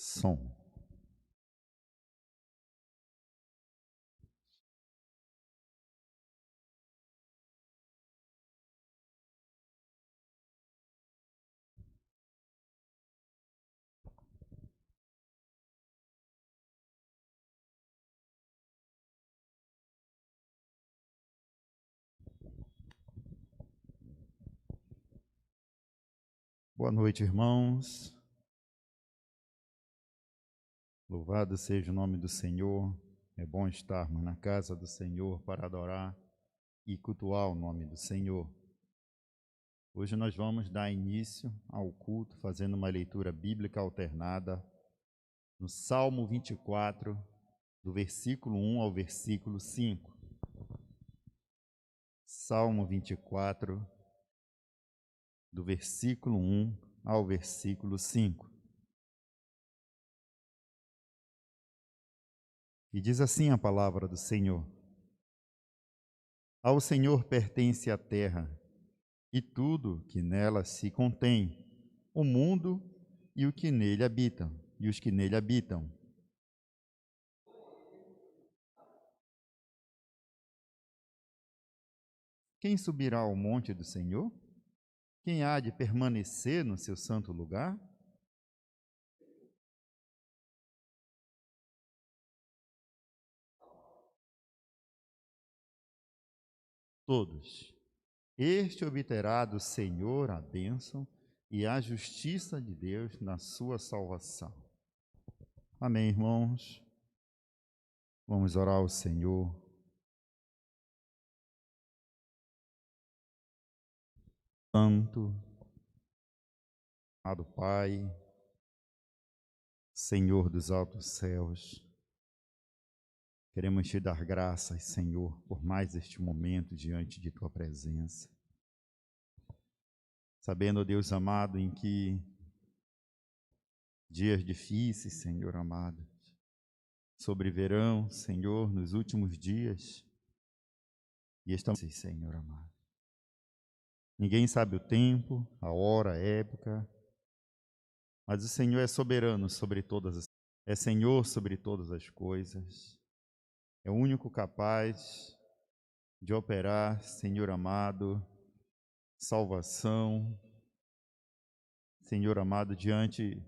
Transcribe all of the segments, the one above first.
Som. Boa noite, irmãos. Louvado seja o nome do Senhor. É bom estarmos na casa do Senhor para adorar e cultuar o nome do Senhor. Hoje nós vamos dar início ao culto fazendo uma leitura bíblica alternada no Salmo 24, do versículo 1 ao versículo 5. Salmo 24, do versículo 1 ao versículo 5. E diz assim a palavra do Senhor: Ao Senhor pertence a terra e tudo que nela se contém, o mundo e o que nele habitam, e os que nele habitam. Quem subirá ao monte do Senhor? Quem há de permanecer no seu santo lugar? Todos. Este obterá do Senhor a bênção e a justiça de Deus na sua salvação. Amém, irmãos? Vamos orar ao Senhor. Santo, amado Pai, Senhor dos altos céus, queremos te dar graças, Senhor, por mais este momento diante de tua presença. Sabendo, Deus amado, em que dias difíceis, Senhor amado, sobreverão, Senhor, nos últimos dias, e estamos, Senhor amado. Ninguém sabe o tempo, a hora, a época, mas o Senhor é soberano sobre todas as coisas. É Senhor sobre todas as coisas. É o único capaz de operar, Senhor amado, salvação, Senhor amado, diante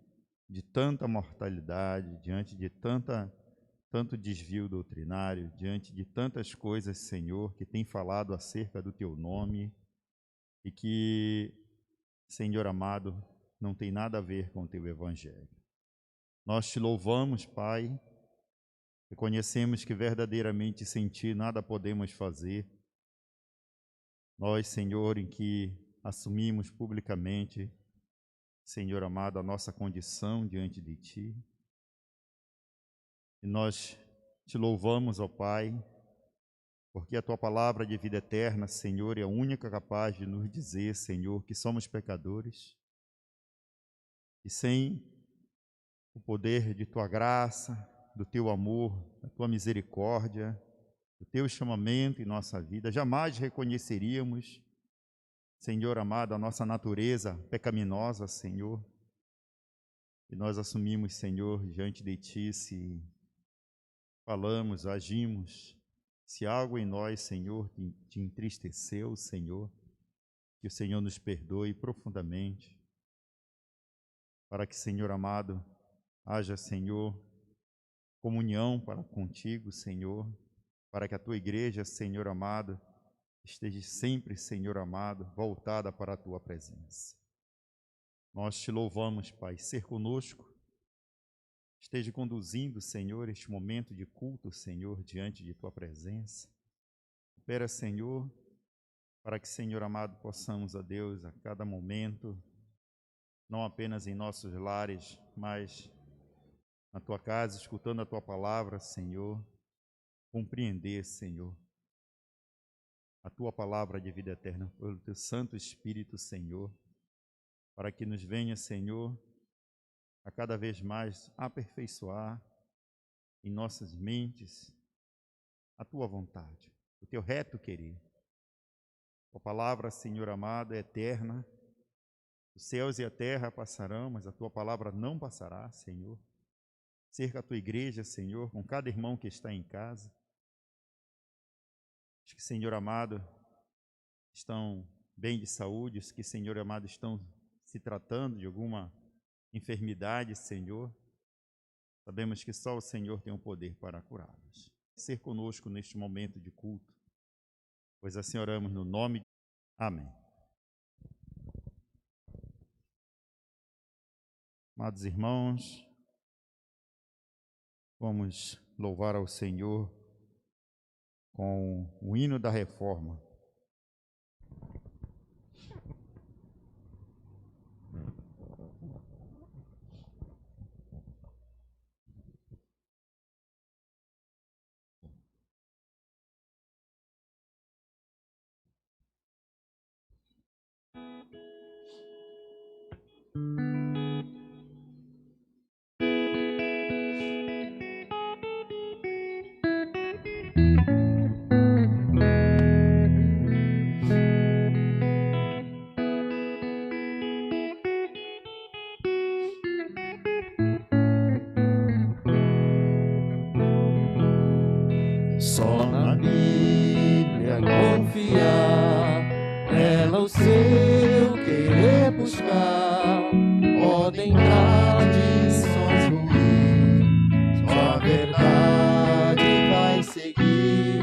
de tanta mortalidade, diante de tanto desvio doutrinário, diante de tantas coisas, Senhor, que tem falado acerca do teu nome e que, Senhor amado, não tem nada a ver com o teu evangelho. Nós te louvamos, Pai, reconhecemos que verdadeiramente sem ti nada podemos fazer. Nós, Senhor, em que assumimos publicamente, Senhor amado, a nossa condição diante de ti. E nós te louvamos, ó Pai, porque a tua palavra de vida eterna, Senhor, é a única capaz de nos dizer, Senhor, que somos pecadores e sem o poder de tua graça, do teu amor, da tua misericórdia, do teu chamamento em nossa vida, jamais reconheceríamos, Senhor amado, a nossa natureza pecaminosa, Senhor. E nós assumimos, Senhor, diante de ti, se falamos, agimos, se algo em nós, Senhor, te entristeceu, Senhor, que o Senhor nos perdoe profundamente, para que, Senhor amado, haja, Senhor, comunhão para contigo, Senhor, para que a tua igreja, Senhor amado, esteja sempre, Senhor amado, voltada para a tua presença. Nós te louvamos, Pai, ser conosco, esteja conduzindo, Senhor, este momento de culto, Senhor, diante de tua presença. Opera, Senhor, para que, Senhor amado, possamos, ó Deus, a cada momento, não apenas em nossos lares, mas na tua casa, escutando a tua palavra, Senhor, compreender, Senhor, a tua palavra de vida eterna, pelo teu Santo Espírito, Senhor, para que nos venha, Senhor, a cada vez mais aperfeiçoar em nossas mentes a tua vontade, o teu reto querer. A palavra, Senhor amado, é eterna. Os céus e a terra passarão, mas a tua palavra não passará, Senhor. cerca a tua igreja, Senhor, com cada irmão que está em casa. Os que, Senhor amado, estão bem de saúde, os que, Senhor amado, estão se tratando de alguma enfermidade, Senhor. Sabemos que só o Senhor tem o poder para curá-los. Ser conosco neste momento de culto, pois assim oramos no nome de... Amém. Amados irmãos, vamos louvar ao Senhor com o hino da reforma. Só na Bíblia confiar, nela o seu querer buscar. Podem tradições ruins, só a verdade vai seguir.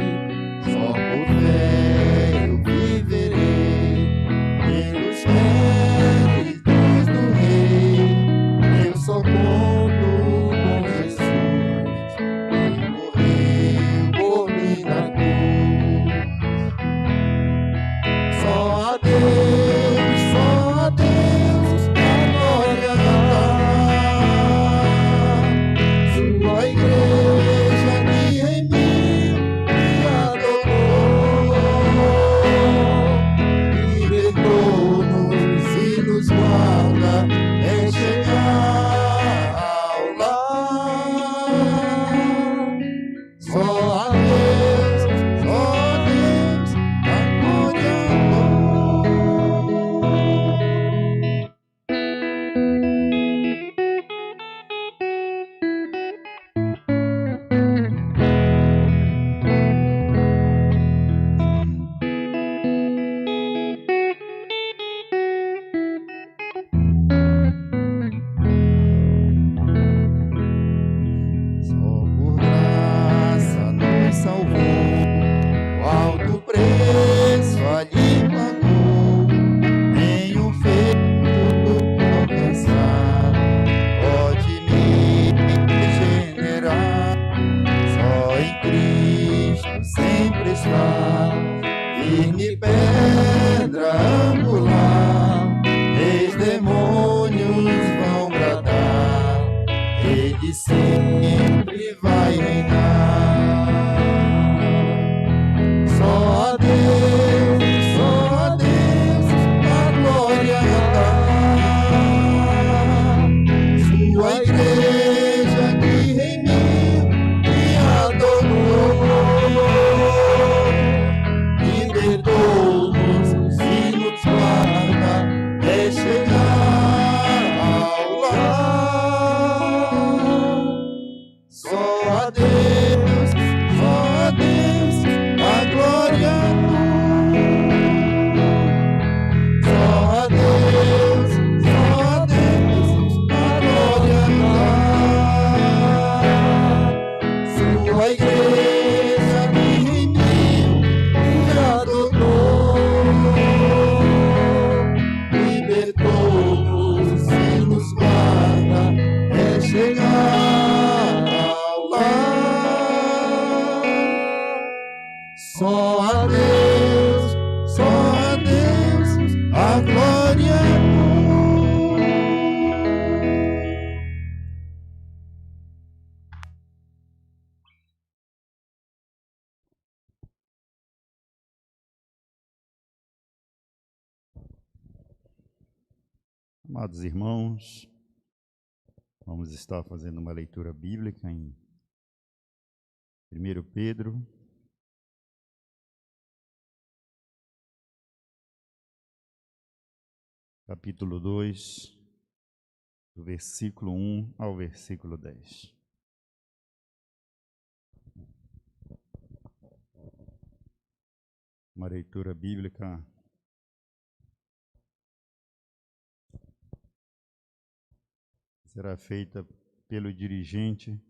Só por fé eu viverei, pelos méritos do Rei. Eu só conto com Jesus, que morreu por mim na cruz. Só a Deus a glória dar. Sua igreja me remiu e adorou, libertou-nos e nos guarda em chegar ao lar. Só a Deus a glória Só por graça nos salvou, o alto preço ali pagou. Nenhum feito alcançar pode me regenerar. Só em Cristo sempre está, firme pedra angular. Reis demônios vão bradar, Ele sempre vai reinar. Só a Deus a glória dar. Sua igreja que remiu e adorou, libertou-nos e nos guarda até chegar ao lar. Só a Deus a glória dou. Só a Deus a glória dá. Sua igreja me remiu e adorou, libertou-nos e nos guarda até chegar ao lar. Só a Deus a glória dou. Amados irmãos, vamos estar fazendo uma leitura bíblica em 1 Pedro, capítulo 2, do versículo 1 ao versículo 10. Uma leitura bíblica será feita pelo dirigente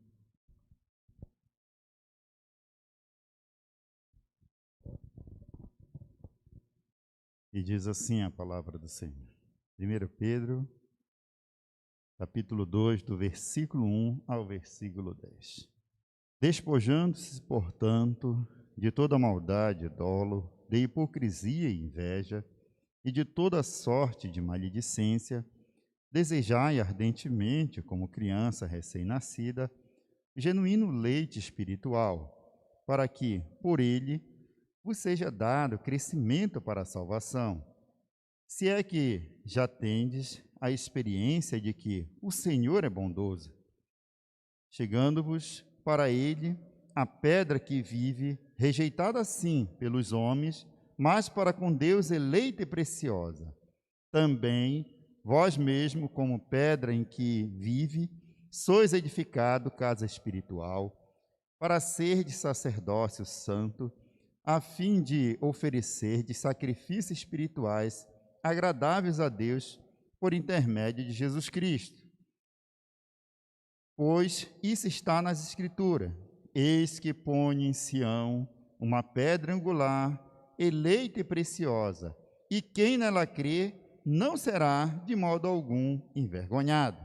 e diz assim a palavra do Senhor. 1 Pedro, capítulo 2, do versículo 1 ao versículo 10. Despojando-se, portanto, de toda maldade e dolo, de hipocrisia e inveja, e de toda sorte de maledicência, desejai ardentemente, como criança recém-nascida, genuíno leite espiritual, para que, por ele, vos seja dado crescimento para a salvação. Se é que já tendes a experiência de que o Senhor é bondoso, chegando-vos para ele a pedra que vive, rejeitada sim pelos homens, mas para com Deus eleita e preciosa. Também vós mesmo, como pedra em que vive, sois edificado casa espiritual, para ser de sacerdócio santo, a fim de oferecer de sacrifícios espirituais agradáveis a Deus por intermédio de Jesus Cristo. Pois isso está nas Escrituras: eis que põe em Sião uma pedra angular, eleita e preciosa, e quem nela crê não será de modo algum envergonhado.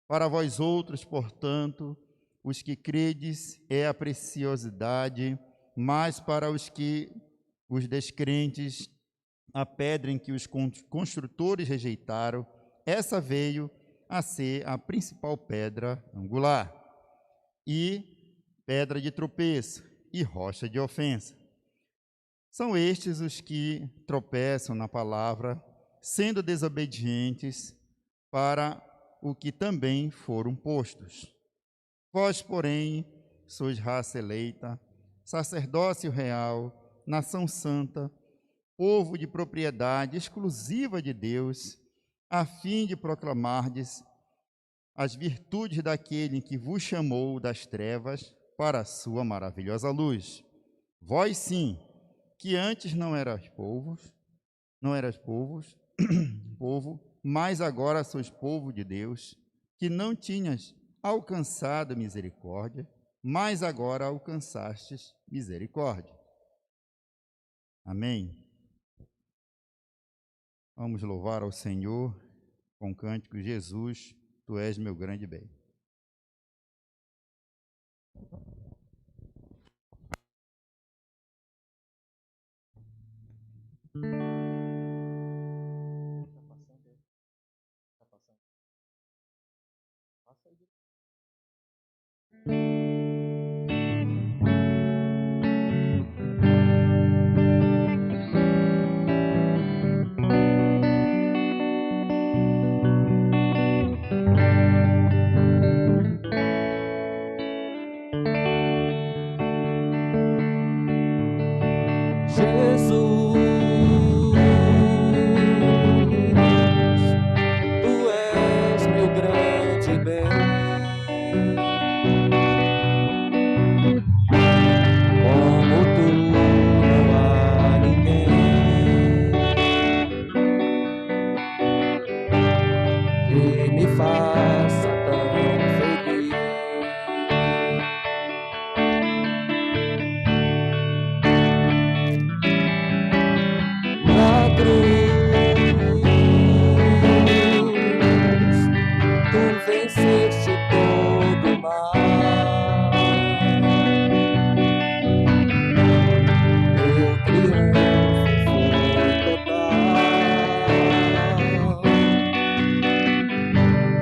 Para vós outros, portanto, os que credes é a preciosidade, mas para os descrentes, a pedra em que os construtores rejeitaram, essa veio a ser a principal pedra angular, e pedra de tropeço, e rocha de ofensa. São estes os que tropeçam na palavra, sendo desobedientes para o que também foram postos. Vós, porém, sois raça eleita, sacerdócio real, nação santa, povo de propriedade exclusiva de Deus, a fim de proclamardes as virtudes daquele que vos chamou das trevas para a sua maravilhosa luz. Vós sim, que antes não eras povo, mas agora sois povo de Deus, que não tinhas alcançado misericórdia, mas agora alcançastes misericórdia. Amém. Vamos louvar ao Senhor com o cântico: Jesus, tu és meu grande bem.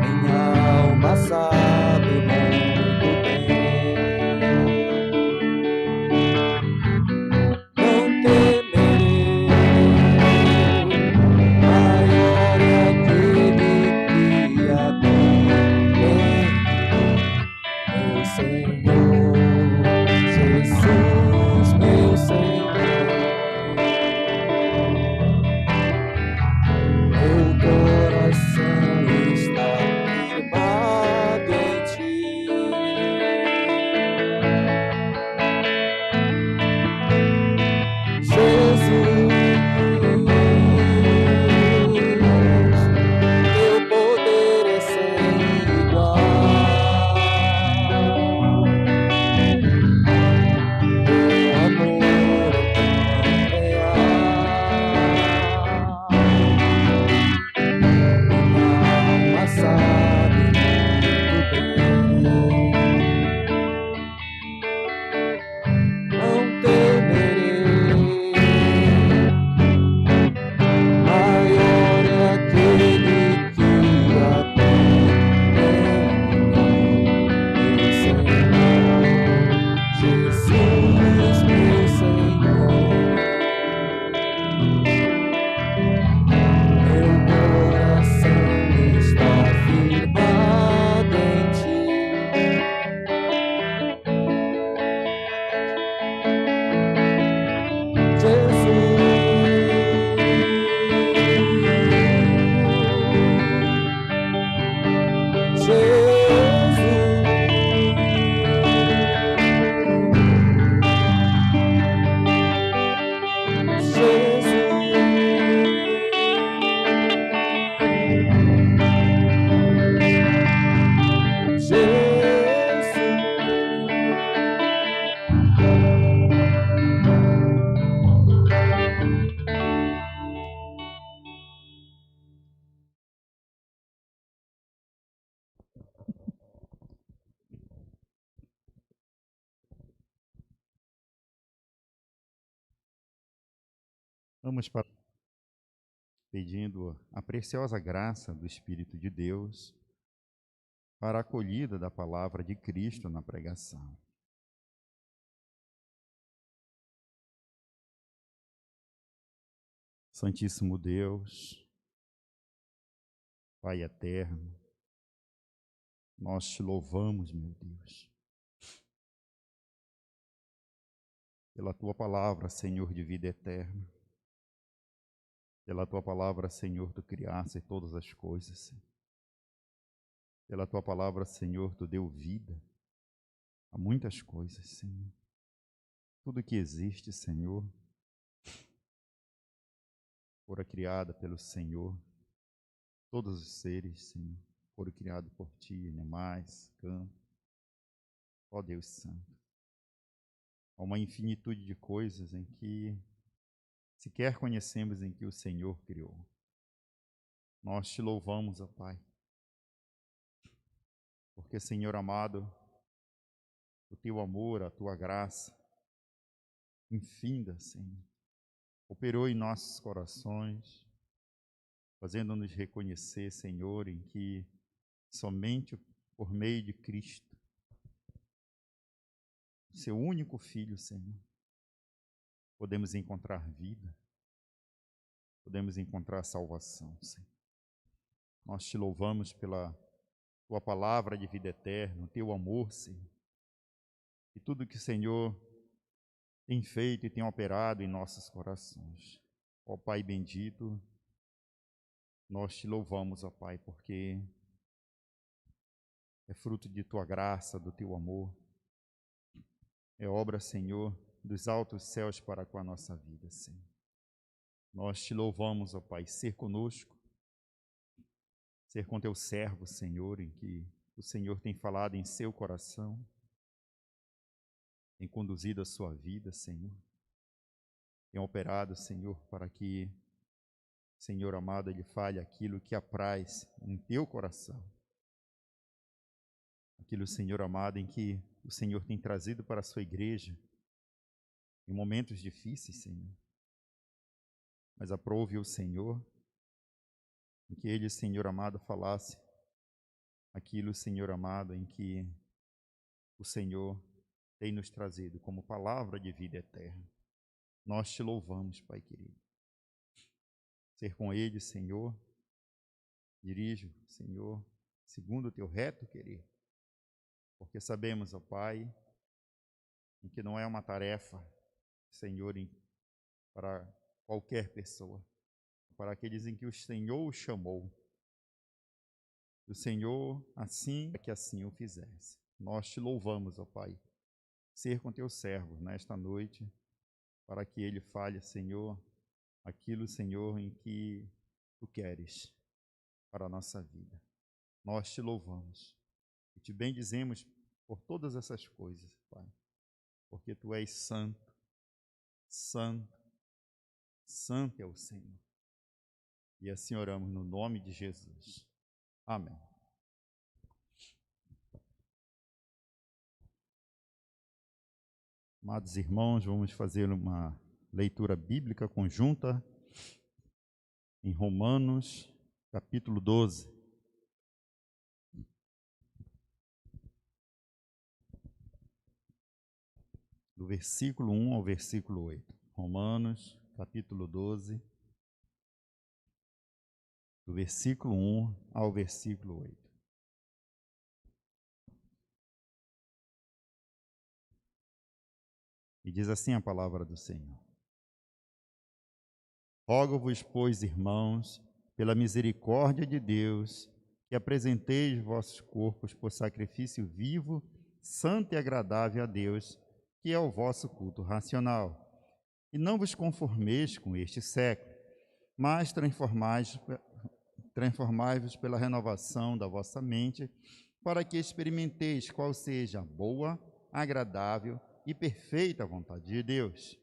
Minha alma sabe Vamos para pedindo a preciosa graça do Espírito de Deus para a acolhida da palavra de Cristo na pregação. Santíssimo Deus, Pai eterno, nós te louvamos, meu Deus, pela tua palavra, Senhor de vida eterna, pela tua palavra, Senhor, tu criaste todas as coisas, Senhor. Pela tua palavra, Senhor, tu deu vida a muitas coisas, Senhor. Tudo que existe, Senhor, fora criada pelo Senhor. Todos os seres, Senhor, foram criados por ti, animais, campos. Ó Deus Santo, há uma infinitude de coisas em que sequer conhecemos em que o Senhor criou. Nós te louvamos, ó Pai, porque, Senhor amado, o teu amor, a tua graça, infinda, Senhor, operou em nossos corações, fazendo-nos reconhecer, Senhor, em que somente por meio de Cristo, seu único Filho, Senhor, podemos encontrar vida, podemos encontrar salvação, Senhor. Nós te louvamos pela tua palavra de vida eterna, o teu amor, Senhor, e tudo que o Senhor tem feito e tem operado em nossos corações. Ó Pai bendito, nós te louvamos, ó Pai, porque é fruto de tua graça, do teu amor, é obra, Senhor, dos altos céus para com a nossa vida, Senhor. Nós te louvamos, ó Pai, ser conosco, ser com teu servo, Senhor, em que o Senhor tem falado em seu coração, tem conduzido a sua vida, Senhor, tem operado, Senhor, para que, Senhor amado, Ele fale aquilo que apraz em teu coração, aquilo, Senhor amado, em que o Senhor tem trazido para a sua igreja, em momentos difíceis, Senhor, mas aprove o Senhor, em que Ele, Senhor amado, falasse aquilo, Senhor amado, em que o Senhor tem nos trazido como palavra de vida eterna. Nós te louvamos, Pai querido. Ser com Ele, Senhor, dirijo, Senhor, segundo o teu reto querer, porque sabemos, ó Pai, em que não é uma tarefa, Senhor, para qualquer pessoa, para aqueles em que o Senhor o chamou. O Senhor, assim, que assim o fizesse. Nós te louvamos, ó Pai, ser com teu servo nesta noite, para que ele fale, Senhor, aquilo, Senhor, em que tu queres para a nossa vida. Nós te louvamos e te bendizemos por todas essas coisas, Pai, porque tu és santo, santo, santo é o Senhor. E assim oramos no nome de Jesus. Amém. Amados irmãos, vamos fazer uma leitura bíblica conjunta em Romanos, capítulo 12. Do versículo 1 ao versículo 8. Romanos, capítulo 12, do versículo 1 ao versículo 8. E diz assim a palavra do Senhor: Rogo-vos, pois, irmãos, pela misericórdia de Deus, que apresenteis vossos corpos por sacrifício vivo, santo e agradável a Deus, que é o vosso culto racional. E não vos conformeis com este século, mas transformai-vos pela renovação da vossa mente, para que experimenteis qual seja a boa, agradável e perfeita vontade de Deus.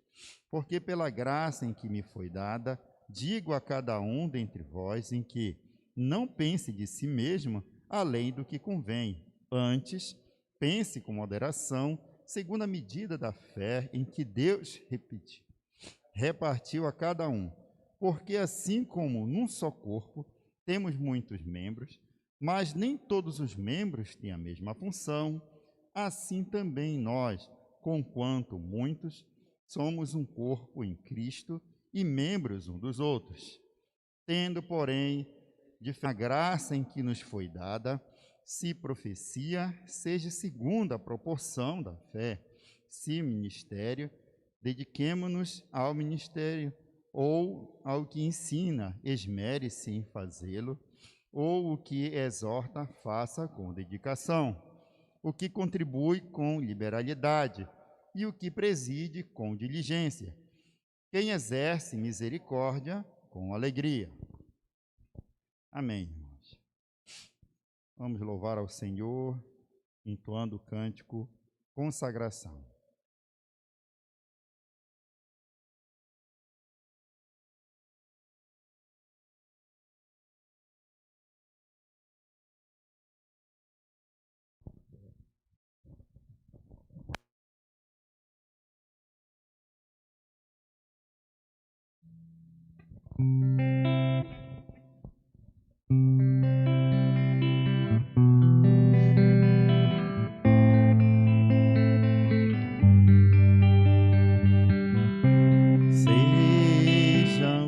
Porque pela graça em que me foi dada, digo a cada um dentre vós em que não pense de si mesmo além do que convém, antes pense com moderação, segundo a medida da fé em que Deus repartiu a cada um. Porque assim como num só corpo temos muitos membros, mas nem todos os membros têm a mesma função, assim também nós, conquanto muitos, somos um corpo em Cristo e membros uns dos outros. Tendo, porém, a graça em que nos foi dada, se profecia, seja segundo a proporção da fé, se ministério, dediquemo-nos ao ministério, ou ao que ensina, esmere-se em fazê-lo, ou o que exorta, faça com dedicação, o que contribui com liberalidade, e o que preside com diligência. Quem exerce misericórdia com alegria. Amém, irmãos. Vamos louvar ao Senhor, entoando o cântico Consagração. Seja o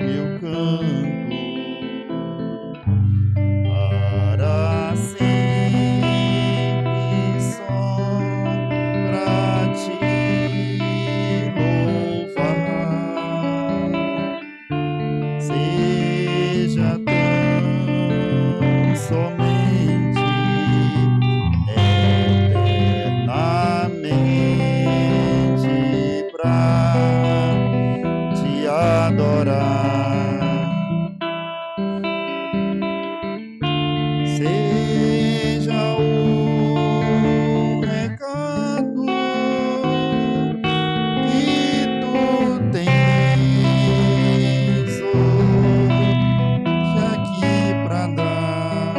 meu canto para sempre só pra te louvar. Seja tão somente eternamente pra te adorar. Seja o recado que tu tens hoje aqui pra dar,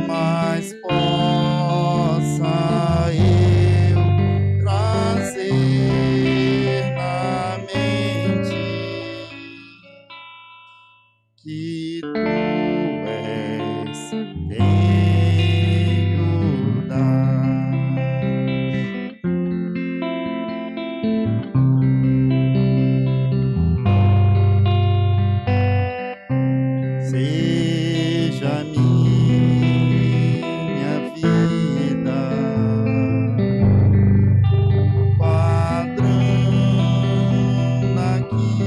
mas possa eu trazer na mente que tu és quem o dá. Seja minha vida padrão naquilo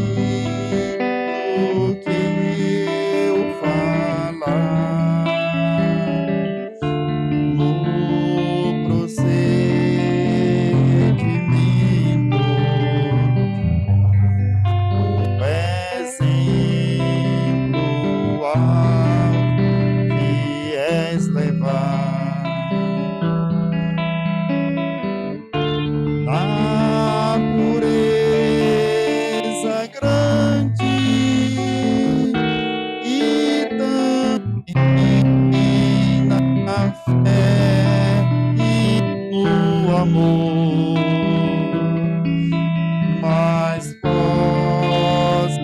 que eu falar, no procedimento, o exemplo ao que és levar. Na pureza grande e também na fé e no amor, mas possa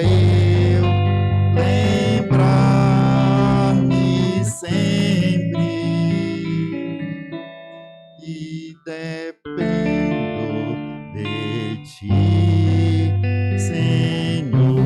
eu lembrar-me sempre que dependo de ti, Senhor.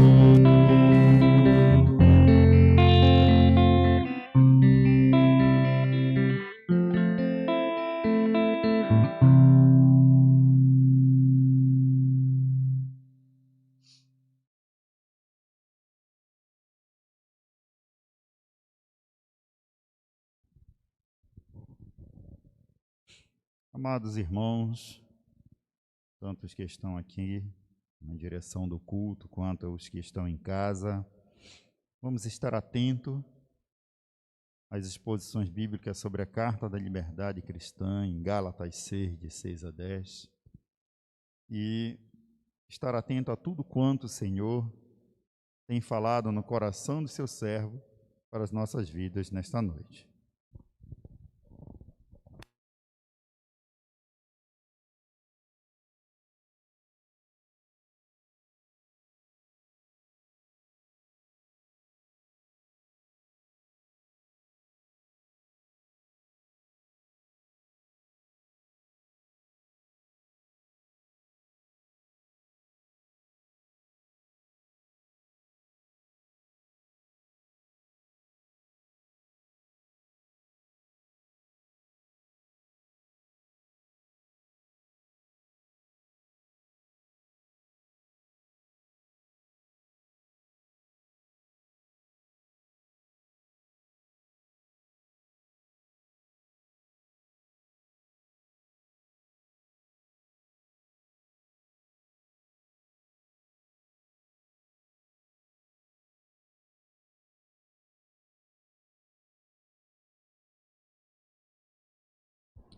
Amados irmãos, tanto os que estão aqui na direção do culto, quanto os que estão em casa, vamos estar atentos às exposições bíblicas sobre a Carta da Liberdade Cristã, em Gálatas 6, de 6 a 10, e estar atento a tudo quanto o Senhor tem falado no coração do seu servo para as nossas vidas nesta noite.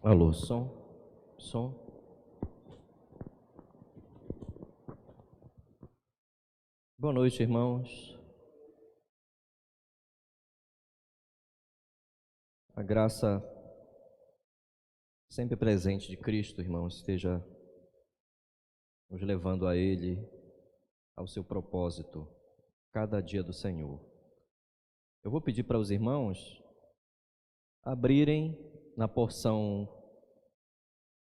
Alô, som. Boa noite, irmãos. A graça sempre presente de Cristo, irmãos, esteja nos levando a Ele, ao seu propósito, cada dia do Senhor. Eu vou pedir para os irmãos abrirem na porção,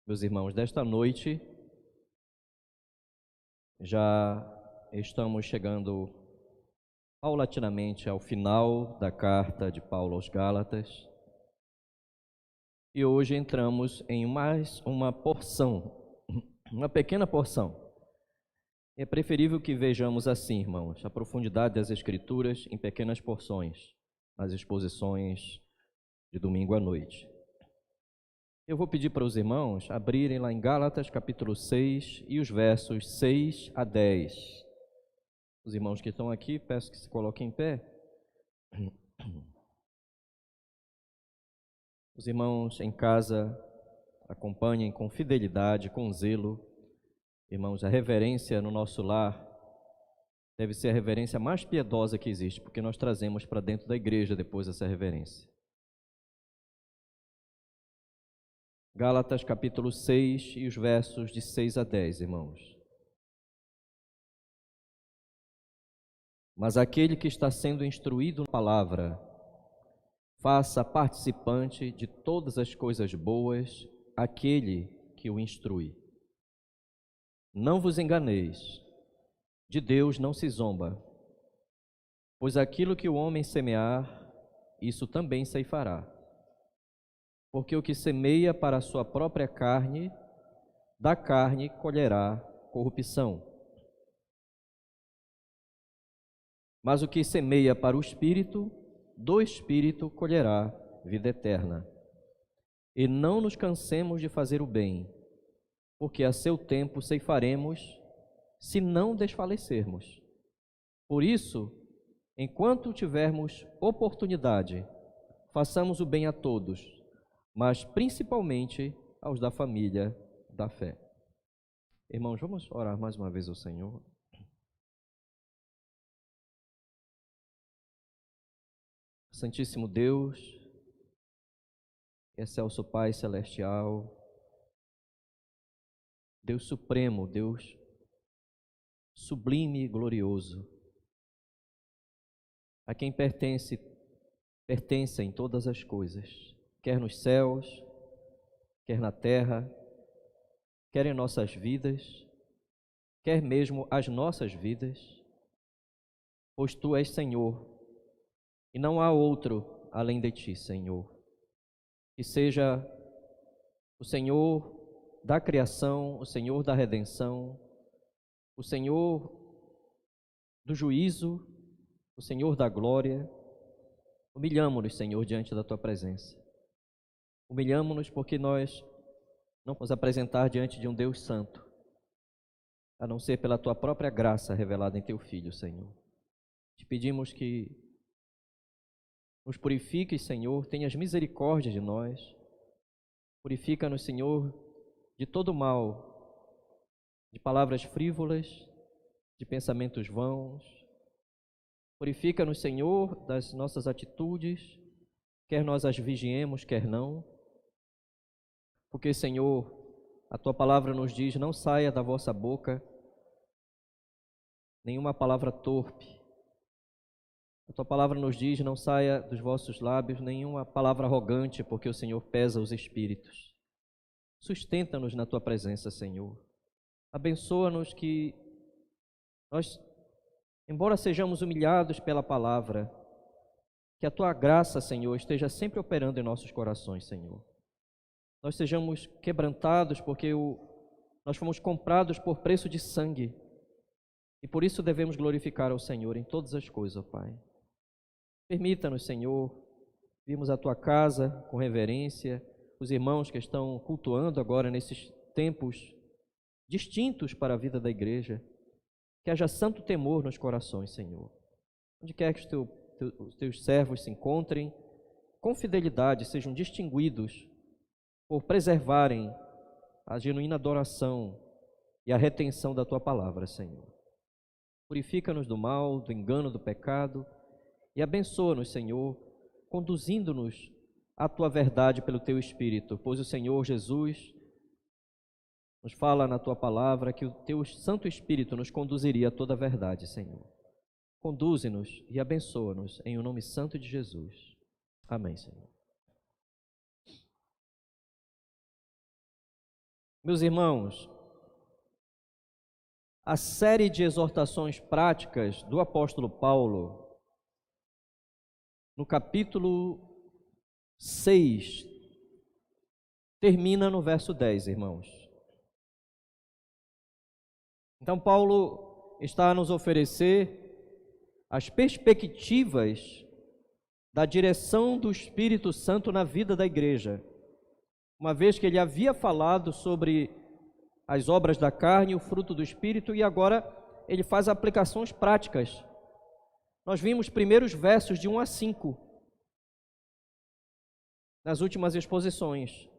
meus irmãos, desta noite. Já estamos chegando paulatinamente ao final da carta de Paulo aos Gálatas. E hoje entramos em mais uma porção, uma pequena porção. É preferível que vejamos assim, irmãos, a profundidade das Escrituras em pequenas porções, nas exposições de domingo à noite. Eu vou pedir para os irmãos abrirem lá em Gálatas capítulo 6 e os versos 6 a 10. Os irmãos que estão aqui, peço que se coloquem em pé. Os irmãos em casa acompanhem com fidelidade, com zelo. Irmãos, a reverência no nosso lar deve ser a reverência mais piedosa que existe, porque nós trazemos para dentro da igreja depois essa reverência. Gálatas capítulo 6 e os versos de 6 a 10, irmãos. Mas aquele que está sendo instruído na palavra, faça participante de todas as coisas boas aquele que o instrui. Não vos enganeis, de Deus não se zomba, pois aquilo que o homem semear, isso também ceifará. Porque o que semeia para a sua própria carne, da carne colherá corrupção. Mas o que semeia para o Espírito, do Espírito colherá vida eterna. E não nos cansemos de fazer o bem, porque a seu tempo ceifaremos, se não desfalecermos. Por isso, enquanto tivermos oportunidade, façamos o bem a todos, mas principalmente aos da família da fé. Irmãos, vamos orar mais uma vez ao Senhor. Santíssimo Deus, excelso Pai celestial, Deus supremo, Deus sublime e glorioso, a quem pertencem todas as coisas, quer nos céus, quer na terra, quer em nossas vidas, quer mesmo as nossas vidas, pois Tu és Senhor, e não há outro além de Ti, Senhor. Que seja o Senhor da criação, o Senhor da redenção, o Senhor do juízo, o Senhor da glória. Humilhamo-nos, Senhor, diante da Tua presença. Humilhamo-nos porque nós não podemos apresentar diante de um Deus santo, a não ser pela Tua própria graça revelada em Teu Filho, Senhor. Te pedimos que nos purifiques, Senhor, tenhas misericórdia de nós. Purifica-nos, Senhor, de todo mal, de palavras frívolas, de pensamentos vãos. Purifica-nos, Senhor, das nossas atitudes, quer nós as vigiemos, quer não. Porque, Senhor, a Tua palavra nos diz, não saia da vossa boca nenhuma palavra torpe. A Tua palavra nos diz, não saia dos vossos lábios nenhuma palavra arrogante, porque o Senhor pesa os espíritos. Sustenta-nos na Tua presença, Senhor. Abençoa-nos que nós, embora sejamos humilhados pela palavra, que a Tua graça, Senhor, esteja sempre operando em nossos corações, Senhor. Nós sejamos quebrantados porque nós fomos comprados por preço de sangue e por isso devemos glorificar ao Senhor em todas as coisas, ó Pai. Permita-nos, Senhor, virmos à Tua casa com reverência, os irmãos que estão cultuando agora nesses tempos distintos para a vida da igreja, que haja santo temor nos corações, Senhor. Onde quer que os Teus servos se encontrem, com fidelidade sejam distinguidos por preservarem a genuína adoração e a retenção da Tua palavra, Senhor. Purifica-nos do mal, do engano, do pecado e abençoa-nos, Senhor, conduzindo-nos à Tua verdade pelo Teu Espírito, pois o Senhor Jesus nos fala na Tua palavra que o Teu Santo Espírito nos conduziria a toda a verdade, Senhor. Conduze-nos e abençoa-nos em o nome santo de Jesus. Amém, Senhor. Meus irmãos, a série de exortações práticas do apóstolo Paulo, no capítulo 6, termina no verso 10, irmãos. Então, Paulo está a nos oferecer as perspectivas da direção do Espírito Santo na vida da igreja, uma vez que ele havia falado sobre as obras da carne e o fruto do Espírito, e agora ele faz aplicações práticas. Nós vimos primeiros versos de 1 a 5, nas últimas exposições,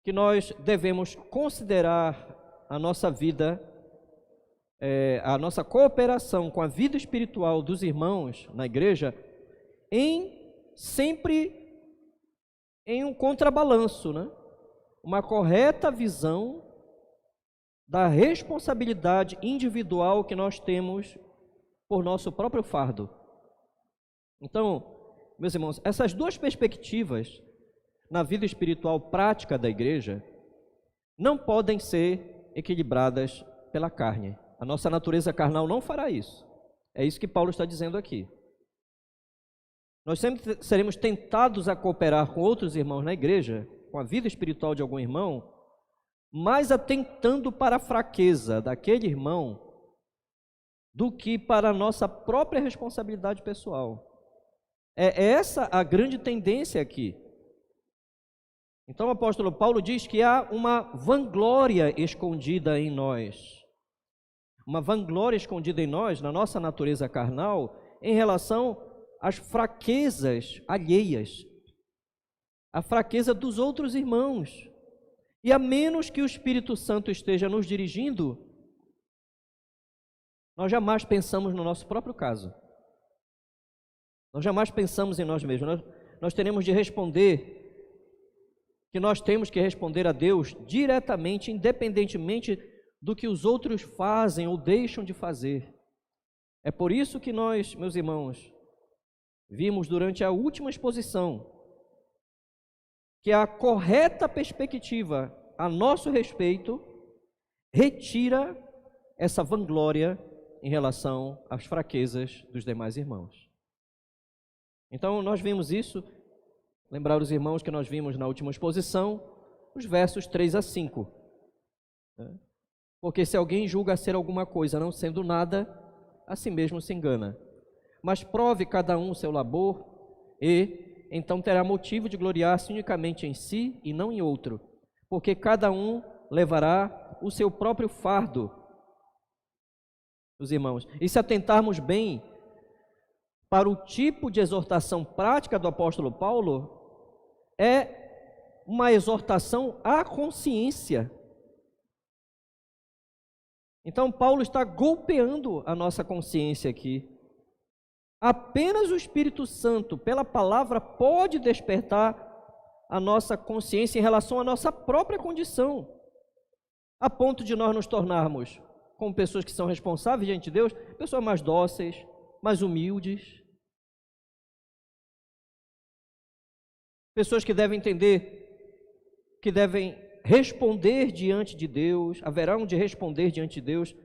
que nós devemos considerar a nossa vida, a nossa cooperação com a vida espiritual dos irmãos na igreja, sempre em um contrabalanço, né? Uma correta visão da responsabilidade individual que nós temos por nosso próprio fardo. Então, meus irmãos, essas duas perspectivas na vida espiritual prática da igreja não podem ser equilibradas pela carne. A nossa natureza carnal não fará isso. É isso que Paulo está dizendo aqui. Nós sempre seremos tentados a cooperar com outros irmãos na igreja, com a vida espiritual de algum irmão, mais atentando para a fraqueza daquele irmão do que para a nossa própria responsabilidade pessoal. É essa a grande tendência aqui. Então o apóstolo Paulo diz que há uma vanglória escondida em nós. Uma vanglória escondida em nós, na nossa natureza carnal, em relação às fraquezas alheias, a fraqueza dos outros irmãos. E a menos que o Espírito Santo esteja nos dirigindo, nós jamais pensamos no nosso próprio caso. Nós jamais pensamos em nós mesmos. Nós teremos de responder, que nós temos que responder a Deus diretamente, independentemente do que os outros fazem ou deixam de fazer. É por isso que nós, meus irmãos, vimos durante a última exposição que a correta perspectiva a nosso respeito retira essa vanglória em relação às fraquezas dos demais irmãos. Então nós vimos isso, lembrar os irmãos que nós vimos na última exposição, os versos 3 a 5. Porque se alguém julga ser alguma coisa não sendo nada, a si mesmo se engana. Mas prove cada um o seu labor e então terá motivo de gloriar-se unicamente em si e não em outro, porque cada um levará o seu próprio fardo. Os irmãos, e se atentarmos bem para o tipo de exortação prática do apóstolo Paulo, é uma exortação à consciência. Então Paulo está golpeando a nossa consciência aqui. Apenas o Espírito Santo, pela palavra, pode despertar a nossa consciência em relação à nossa própria condição, a ponto de nós nos tornarmos, como pessoas que são responsáveis diante de Deus, pessoas mais dóceis, mais humildes, pessoas que devem entender, que devem responder diante de Deus, haverá um de responder diante de Deus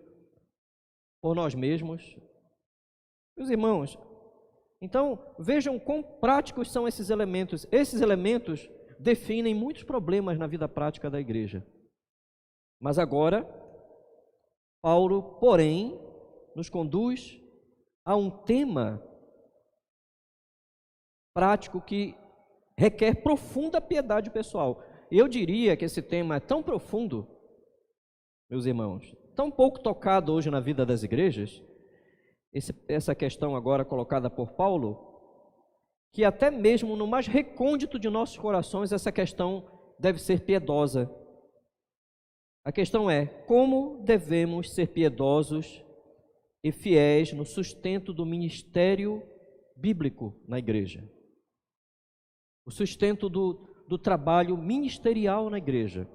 por nós mesmos. Meus irmãos, então vejam quão práticos são esses elementos. Esses elementos definem muitos problemas na vida prática da igreja. Mas agora, Paulo, porém, nos conduz a um tema prático que requer profunda piedade pessoal. E eu diria que esse tema é tão profundo, meus irmãos, tão pouco tocado hoje na vida das igrejas, essa questão agora colocada por Paulo, que até mesmo no mais recôndito de nossos corações, essa questão deve ser piedosa. A questão é, como devemos ser piedosos e fiéis no sustento do ministério bíblico na igreja? O sustento do trabalho ministerial na igreja.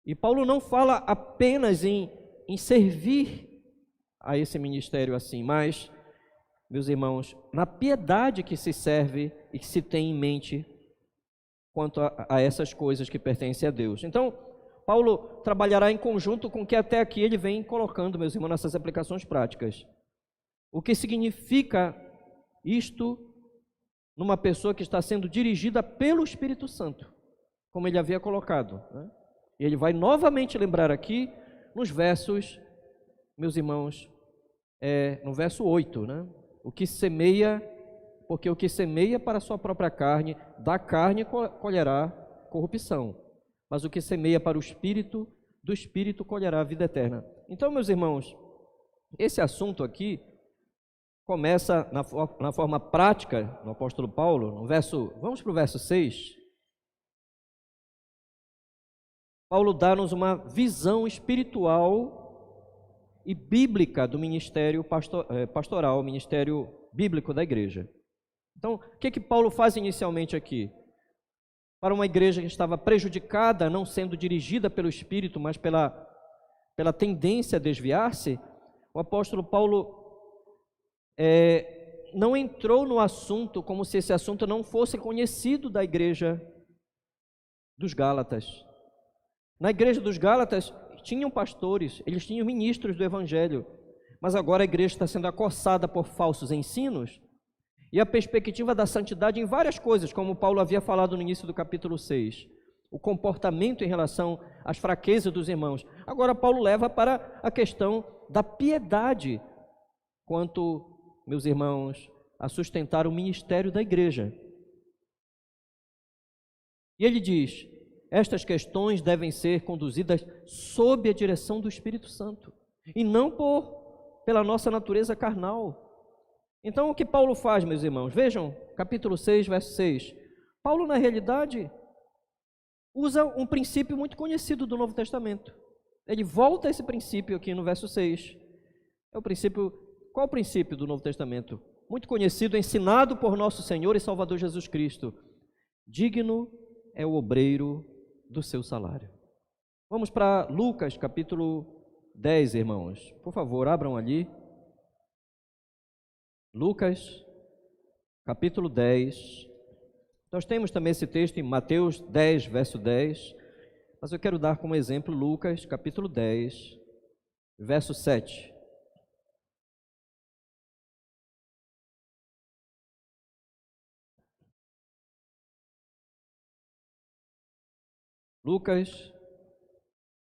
E Paulo não fala apenas em servir a esse ministério assim, mas, meus irmãos, na piedade que se serve e que se tem em mente quanto a essas coisas que pertencem a Deus. Então, Paulo trabalhará em conjunto com o que até aqui ele vem colocando, meus irmãos, nessas aplicações práticas. O que significa isto numa pessoa que está sendo dirigida pelo Espírito Santo, como ele havia colocado, né? E ele vai novamente lembrar aqui nos versos, meus irmãos, no verso 8, né? O que semeia, porque o que semeia para a sua própria carne, da carne colherá corrupção, mas o que semeia para o Espírito, do Espírito colherá a vida eterna. Então, meus irmãos, esse assunto aqui começa na forma prática do apóstolo Paulo, vamos para o verso 6. Paulo dá-nos uma visão espiritual e bíblica do ministério pastoral, o ministério bíblico da igreja. Então, o que Paulo faz inicialmente aqui? Para uma igreja que estava prejudicada, não sendo dirigida pelo Espírito, mas pela tendência a desviar-se, o apóstolo Paulo não entrou no assunto como se esse assunto não fosse conhecido da igreja dos Gálatas. Na igreja dos Gálatas tinham pastores, eles tinham ministros do evangelho, mas agora a igreja está sendo acossada por falsos ensinos e a perspectiva da santidade em várias coisas, como Paulo havia falado no início do capítulo 6, o comportamento em relação às fraquezas dos irmãos. Agora Paulo leva para a questão da piedade quanto, meus irmãos, a sustentar o ministério da igreja. E ele diz: estas questões devem ser conduzidas sob a direção do Espírito Santo e não pela nossa natureza carnal. Então, o que Paulo faz, meus irmãos? Vejam, capítulo 6, verso 6. Paulo, na realidade, usa um princípio muito conhecido do Novo Testamento. Ele volta a esse princípio aqui no verso 6. Qual o princípio do Novo Testamento? Muito conhecido, ensinado por nosso Senhor e Salvador Jesus Cristo. Digno é o obreiro do seu salário. Vamos para Lucas, capítulo 10, irmãos. Por favor, abram ali. Lucas, capítulo 10. Nós temos também esse texto em Mateus 10, verso 10. Mas eu quero dar como exemplo Lucas, capítulo 10, verso 7. Lucas,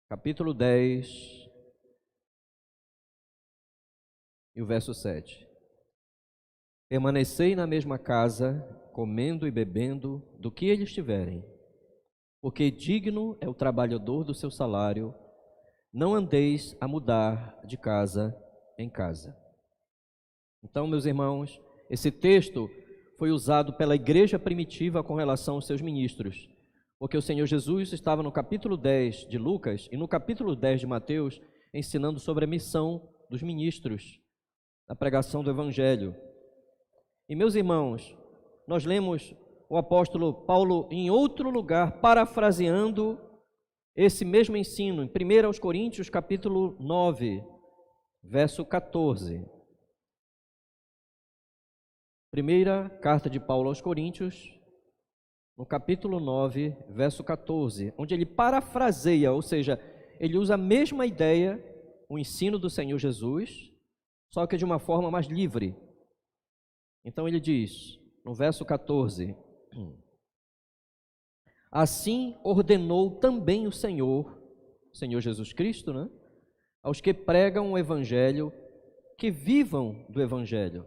capítulo 10, e o verso 7. Permanecei na mesma casa, comendo e bebendo do que eles tiverem, porque digno é o trabalhador do seu salário. Não andeis a mudar de casa em casa. Então, meus irmãos, esse texto foi usado pela igreja primitiva com relação aos seus ministros, porque o Senhor Jesus estava no capítulo 10 de Lucas e no capítulo 10 de Mateus ensinando sobre a missão dos ministros, a pregação do Evangelho. E, meus irmãos, nós lemos o apóstolo Paulo em outro lugar, parafraseando esse mesmo ensino, em 1 Coríntios, capítulo 9, verso 14. Primeira carta de Paulo aos Coríntios, no capítulo 9, verso 14, onde ele parafraseia, ou seja, ele usa a mesma ideia, o ensino do Senhor Jesus, só que de uma forma mais livre. Então ele diz, no verso 14, assim ordenou também o Senhor Jesus Cristo, né, aos que pregam o Evangelho, que vivam do Evangelho.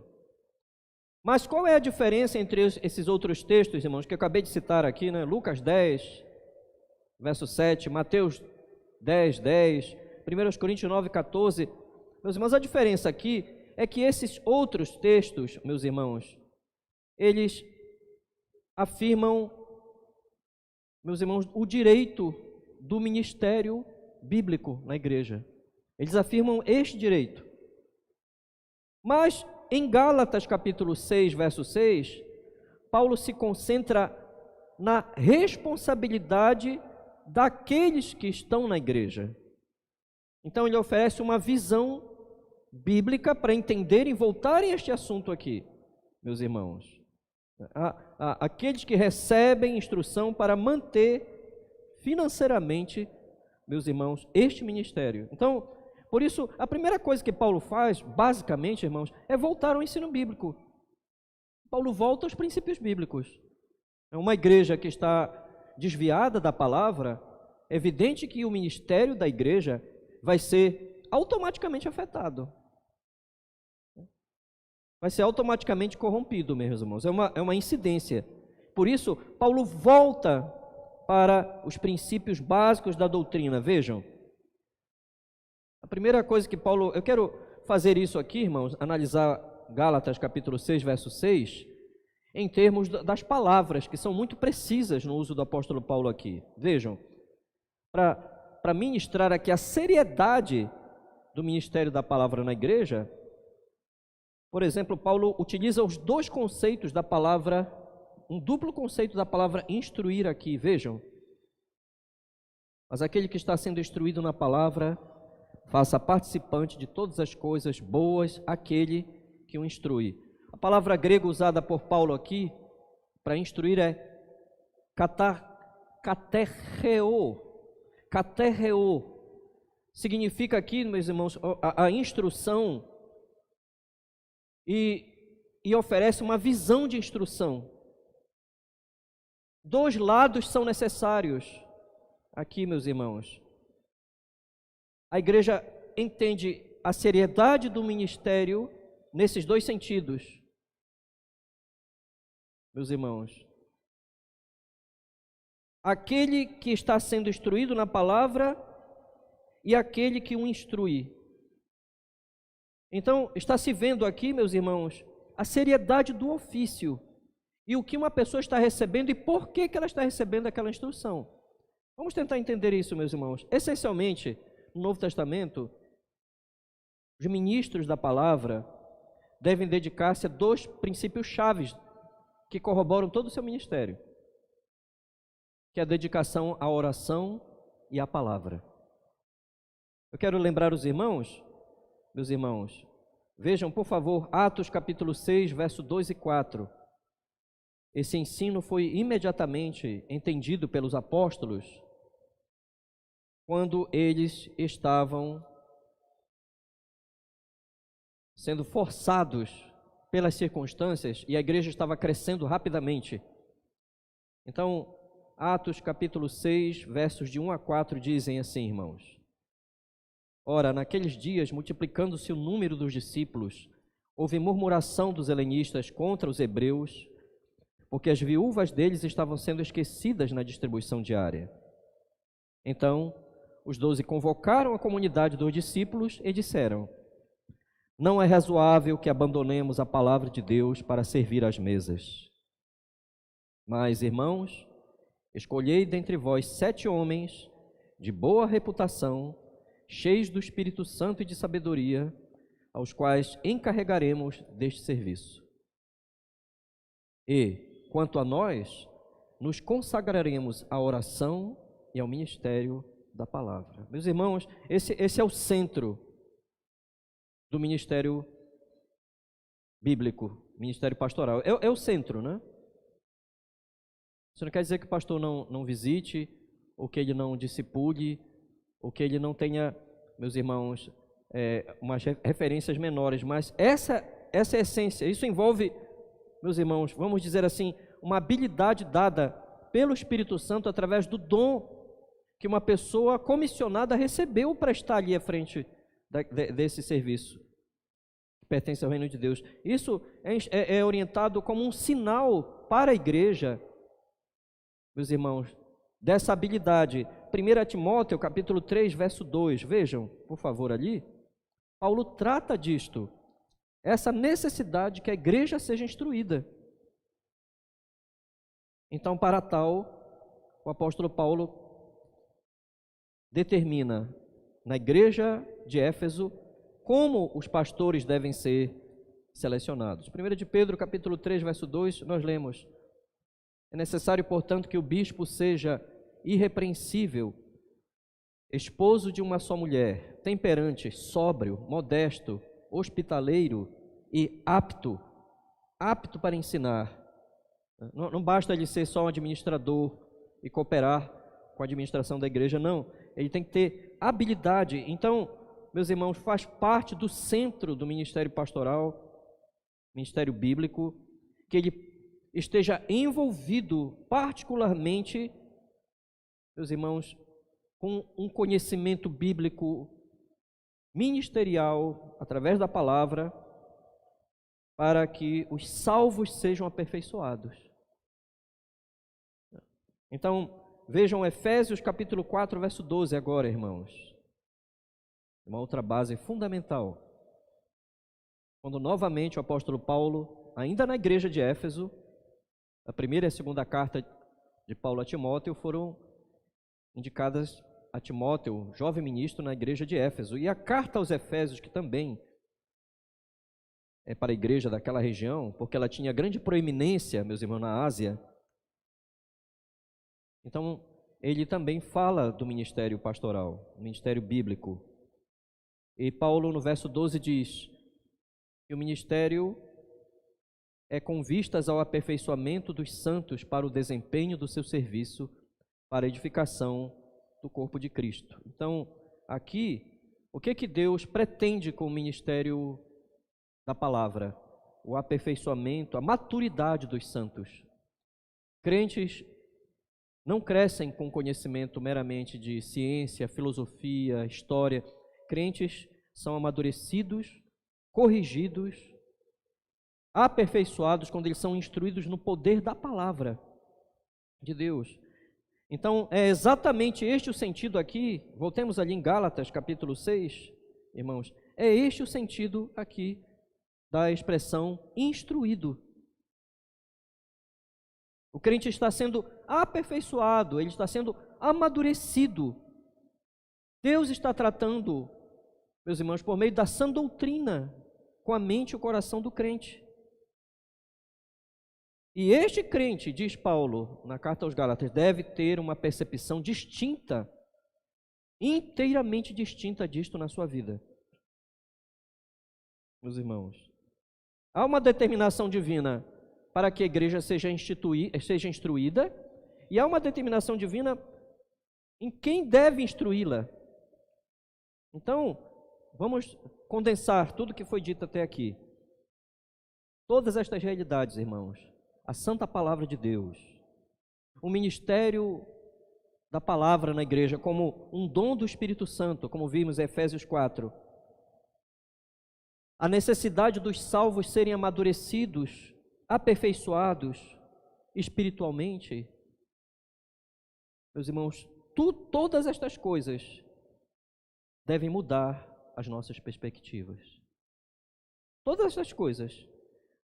Mas qual é a diferença entre esses outros textos, irmãos, que eu acabei de citar aqui, né? Lucas 10, verso 7, Mateus 10, 10, 1 Coríntios 9, 14. Meus irmãos, a diferença aqui é que esses outros textos, meus irmãos, eles afirmam meus irmãos, o direito do ministério bíblico na igreja. Eles afirmam este direito. Mas em Gálatas capítulo 6, verso 6, Paulo se concentra na responsabilidade daqueles que estão na igreja. Então ele oferece uma visão bíblica para entenderem e voltarem a este assunto aqui, meus irmãos. Aqueles que recebem instrução para manter financeiramente, meus irmãos, este ministério. Então, por isso, a primeira coisa que Paulo faz, basicamente, irmãos, é voltar ao ensino bíblico. Paulo volta aos princípios bíblicos. É uma igreja que está desviada da palavra, é evidente que o ministério da igreja vai ser automaticamente afetado. Vai ser automaticamente corrompido, meus irmãos. É uma incidência. Por isso, Paulo volta para os princípios básicos da doutrina. Vejam, a primeira coisa que Paulo... Eu quero fazer isso aqui, irmãos, analisar Gálatas capítulo 6, verso 6, em termos das palavras, que são muito precisas no uso do apóstolo Paulo aqui. Vejam, para ministrar aqui a seriedade do ministério da palavra na igreja, por exemplo, Paulo utiliza os dois conceitos da palavra, um duplo conceito da palavra instruir aqui, vejam. Mas aquele que está sendo instruído na palavra, faça participante de todas as coisas boas aquele que o instrui. A palavra grega usada por Paulo aqui, para instruir, é katerreo. Katerreo significa aqui, meus irmãos, a instrução e oferece uma visão de instrução. Dois lados são necessários aqui, meus irmãos. A igreja entende a seriedade do ministério nesses dois sentidos, meus irmãos. Aquele que está sendo instruído na palavra e aquele que o instrui. Então, está se vendo aqui, meus irmãos, a seriedade do ofício e o que uma pessoa está recebendo e por que ela está recebendo aquela instrução. Vamos tentar entender isso, meus irmãos. Essencialmente, no Novo Testamento, os ministros da palavra devem dedicar-se a dois princípios chaves que corroboram todo o seu ministério, que é a dedicação à oração e à palavra. Eu quero lembrar os irmãos, meus irmãos, vejam, por favor, Atos capítulo 6, verso 2 e 4. Esse ensino foi imediatamente entendido pelos apóstolos quando eles estavam sendo forçados pelas circunstâncias e a igreja estava crescendo rapidamente. Então, Atos capítulo 6, versos de 1 a 4 dizem assim, irmãos: Ora, naqueles dias, multiplicando-se o número dos discípulos, houve murmuração dos helenistas contra os hebreus, porque as viúvas deles estavam sendo esquecidas na distribuição diária. Então, os 12 convocaram a comunidade dos discípulos e disseram: Não é razoável que abandonemos a palavra de Deus para servir às mesas. Mas, irmãos, escolhei dentre vós 7 homens de boa reputação, cheios do Espírito Santo e de sabedoria, aos quais encarregaremos deste serviço. E, quanto a nós, nos consagraremos à oração e ao ministério da palavra. Meus irmãos, esse é o centro do ministério bíblico, ministério pastoral. É o centro, né? Isso não quer dizer que o pastor não visite, ou que ele não discipule, ou que ele não tenha, meus irmãos, umas referências menores, mas essa é a essência. Isso envolve, meus irmãos, vamos dizer assim, uma habilidade dada pelo Espírito Santo através do dom que uma pessoa comissionada recebeu para estar ali à frente desse serviço que pertence ao reino de Deus. Isso é orientado como um sinal para a igreja, meus irmãos, dessa habilidade. 1 Timóteo, capítulo 3, verso 2, vejam, por favor, ali, Paulo trata disto, essa necessidade que a igreja seja instruída. Então, para tal, o apóstolo Paulo determina na igreja de Éfeso como os pastores devem ser selecionados. 1 de Pedro, capítulo 3, verso 2, nós lemos: é necessário, portanto, que o bispo seja irrepreensível, esposo de uma só mulher, temperante, sóbrio, modesto, hospitaleiro e apto para ensinar. Não basta ele ser só um administrador e cooperar com a administração da igreja, não. Ele tem que ter habilidade. Então, meus irmãos, faz parte do centro do ministério pastoral, ministério bíblico, que ele esteja envolvido particularmente, meus irmãos, com um conhecimento bíblico ministerial, através da palavra, para que os salvos sejam aperfeiçoados. Então, vejam Efésios capítulo 4, verso 12 agora, irmãos. Uma outra base fundamental. Quando novamente o apóstolo Paulo, ainda na igreja de Éfeso, a primeira e a segunda carta de Paulo a Timóteo foram indicadas a Timóteo, jovem ministro na igreja de Éfeso. E a carta aos Efésios, que também é para a igreja daquela região, porque ela tinha grande proeminência, meus irmãos, na Ásia. Então, ele também fala do ministério pastoral, ministério bíblico. E Paulo, no verso 12, diz que o ministério é com vistas ao aperfeiçoamento dos santos para o desempenho do seu serviço, para a edificação do corpo de Cristo. Então, aqui, o que Deus pretende com o ministério da palavra? O aperfeiçoamento, a maturidade dos santos. Crentes não crescem com conhecimento meramente de ciência, filosofia, história. Crentes são amadurecidos, corrigidos, aperfeiçoados quando eles são instruídos no poder da palavra de Deus. Então, é exatamente este o sentido aqui. Voltemos ali em Gálatas, capítulo 6, irmãos. É este o sentido aqui da expressão instruído. O crente está sendo aperfeiçoado, ele está sendo amadurecido. Deus está tratando, meus irmãos, por meio da sã doutrina, com a mente e o coração do crente. E este crente, diz Paulo na carta aos Gálatas, deve ter uma percepção distinta, inteiramente distinta disto na sua vida. Meus irmãos, há uma determinação divina para que a igreja seja instruída, e há uma determinação divina em quem deve instruí-la. Então, vamos condensar tudo que foi dito até aqui. Todas estas realidades, irmãos, a santa palavra de Deus, o ministério da palavra na igreja como um dom do Espírito Santo, como vimos em Efésios 4, a necessidade dos salvos serem amadurecidos, aperfeiçoados espiritualmente, meus irmãos, todas estas coisas devem mudar as nossas perspectivas. Todas estas coisas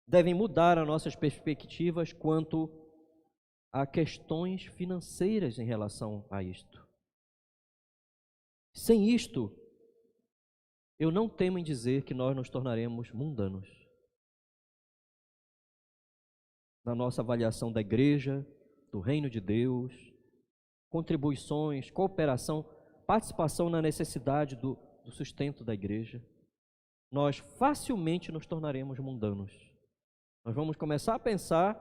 devem mudar as nossas perspectivas quanto a questões financeiras em relação a isto. Sem isto, eu não temo em dizer que nós nos tornaremos mundanos. Na nossa avaliação da igreja, do reino de Deus, contribuições, cooperação, participação na necessidade do sustento da igreja, nós facilmente nos tornaremos mundanos. Nós vamos começar a pensar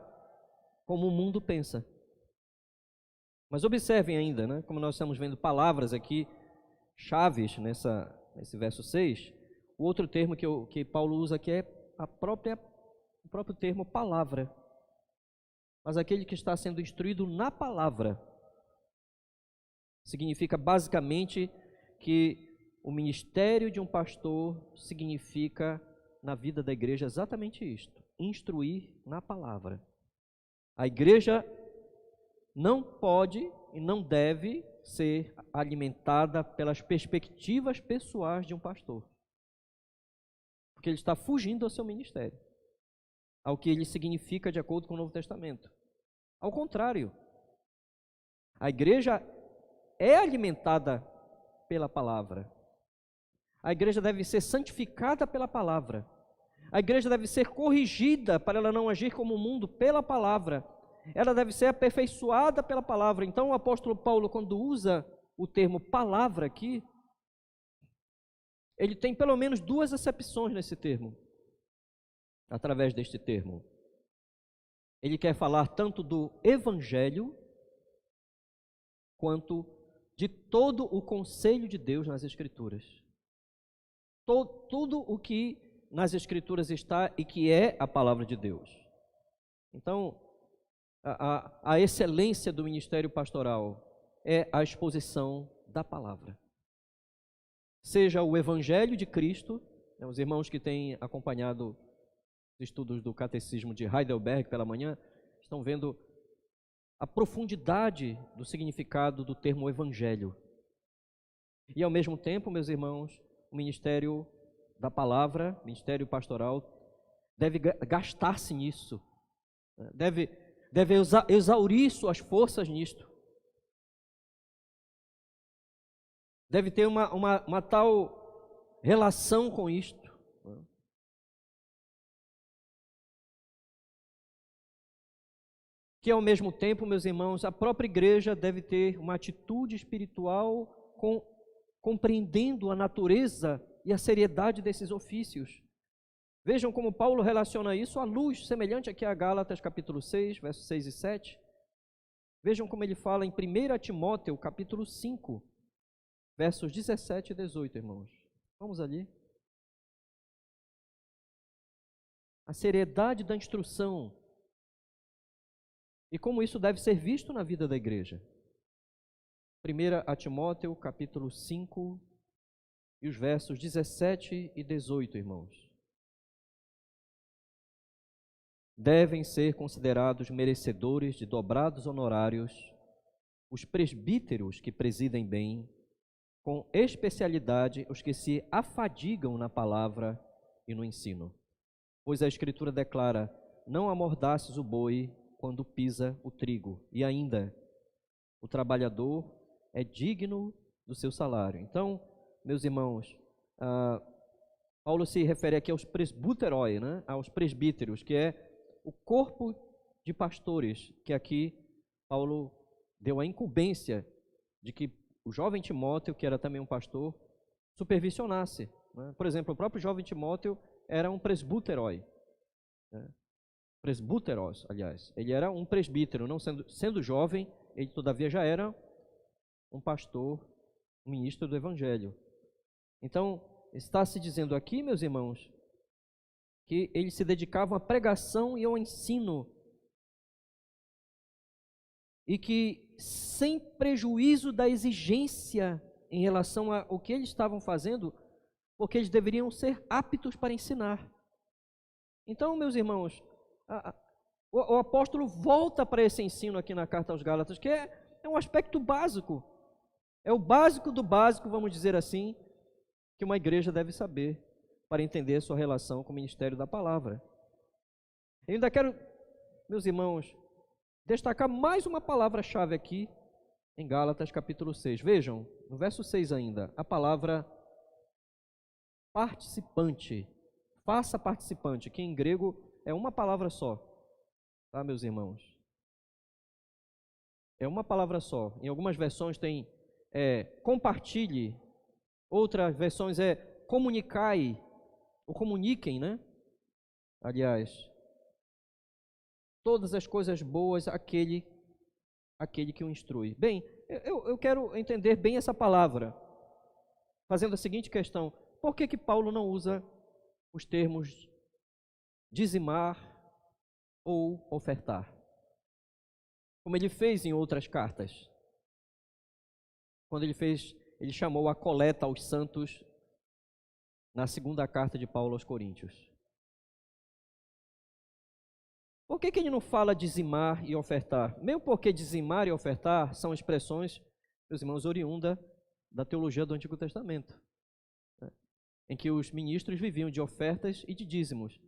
como o mundo pensa. Mas observem ainda, né, como nós estamos vendo palavras aqui, chaves nesse verso 6, o outro termo que Paulo usa aqui é o próprio termo palavra. Mas aquele que está sendo instruído na palavra significa basicamente que o ministério de um pastor significa na vida da igreja exatamente isto: instruir na palavra. A igreja não pode e não deve ser alimentada pelas perspectivas pessoais de um pastor, porque ele está fugindo ao seu ministério, ao que ele significa de acordo com o Novo Testamento. Ao contrário, A igreja é alimentada pela palavra. A igreja deve ser santificada pela palavra. A igreja deve ser corrigida para ela não agir como o mundo pela palavra. Ela deve ser aperfeiçoada pela palavra. Então o apóstolo Paulo, quando usa o termo palavra aqui, ele tem pelo menos duas acepções nesse termo, através deste termo. Ele quer falar tanto do evangelho, quanto de todo o conselho de Deus nas Escrituras. Tudo o que nas Escrituras está e que é a palavra de Deus. Então, a excelência do ministério pastoral é a exposição da palavra. Seja o Evangelho de Cristo, os irmãos que têm acompanhado os estudos do Catecismo de Heidelberg pela manhã, estão vendo a profundidade do significado do termo Evangelho. E ao mesmo tempo, meus irmãos, o ministério da palavra, ministério pastoral, deve gastar-se nisso, deve exaurir suas forças nisto, deve ter uma tal relação com isto, que ao mesmo tempo, meus irmãos, a própria igreja deve ter uma atitude espiritual compreendendo a natureza e a seriedade desses ofícios. Vejam como Paulo relaciona isso à luz, semelhante aqui a Gálatas capítulo 6, versos 6 e 7. Vejam como ele fala em 1 Timóteo capítulo 5, versos 17 e 18, irmãos. Vamos ali. A seriedade da instrução e como isso deve ser visto na vida da igreja. 1 Timóteo capítulo 5 e os versos 17 e 18, irmãos. Devem ser considerados merecedores de dobrados honorários os presbíteros que presidem bem, com especialidade os que se afadigam na palavra e no ensino. Pois a Escritura declara: não amordaces o boi quando pisa o trigo, e ainda, o trabalhador é digno do seu salário. Então, meus irmãos, Paulo se refere aqui aos presbuteroi, né? Aos presbíteros, que é o corpo de pastores, que aqui Paulo deu a incumbência de que o jovem Timóteo, que era também um pastor, supervisionasse, né? Por exemplo, o próprio jovem Timóteo era um presbuteroi, né? Presbúteros, aliás, ele era um presbítero, não sendo jovem, ele todavia já era um pastor, um ministro do Evangelho. Então, está se dizendo aqui, meus irmãos, que eles se dedicavam à pregação e ao ensino, e que, sem prejuízo da exigência em relação ao que eles estavam fazendo, porque eles deveriam ser aptos para ensinar. Então, meus irmãos, o apóstolo volta para esse ensino aqui na carta aos Gálatas, que é um aspecto básico, é o básico do básico, vamos dizer assim, que uma igreja deve saber para entender a sua relação com o ministério da palavra. Eu ainda quero, meus irmãos, destacar mais uma palavra-chave aqui em Gálatas capítulo 6. Vejam, no verso 6 ainda, a palavra participante, faça participante, que em grego é uma palavra só, tá, meus irmãos? É uma palavra só. Em algumas versões tem compartilhe, outras versões é comunicai, ou comuniquem, né? Aliás, todas as coisas boas aquele que o instrui. Bem, eu quero entender bem essa palavra, fazendo a seguinte questão: por que Paulo não usa os termos dizimar ou ofertar, como ele fez em outras cartas? Quando ele chamou a coleta aos santos na segunda carta de Paulo aos Coríntios. Por que ele não fala dizimar e ofertar? Mesmo porque dizimar e ofertar são expressões, meus irmãos, oriundas da teologia do Antigo Testamento, né? Em que os ministros viviam de ofertas e de dízimos.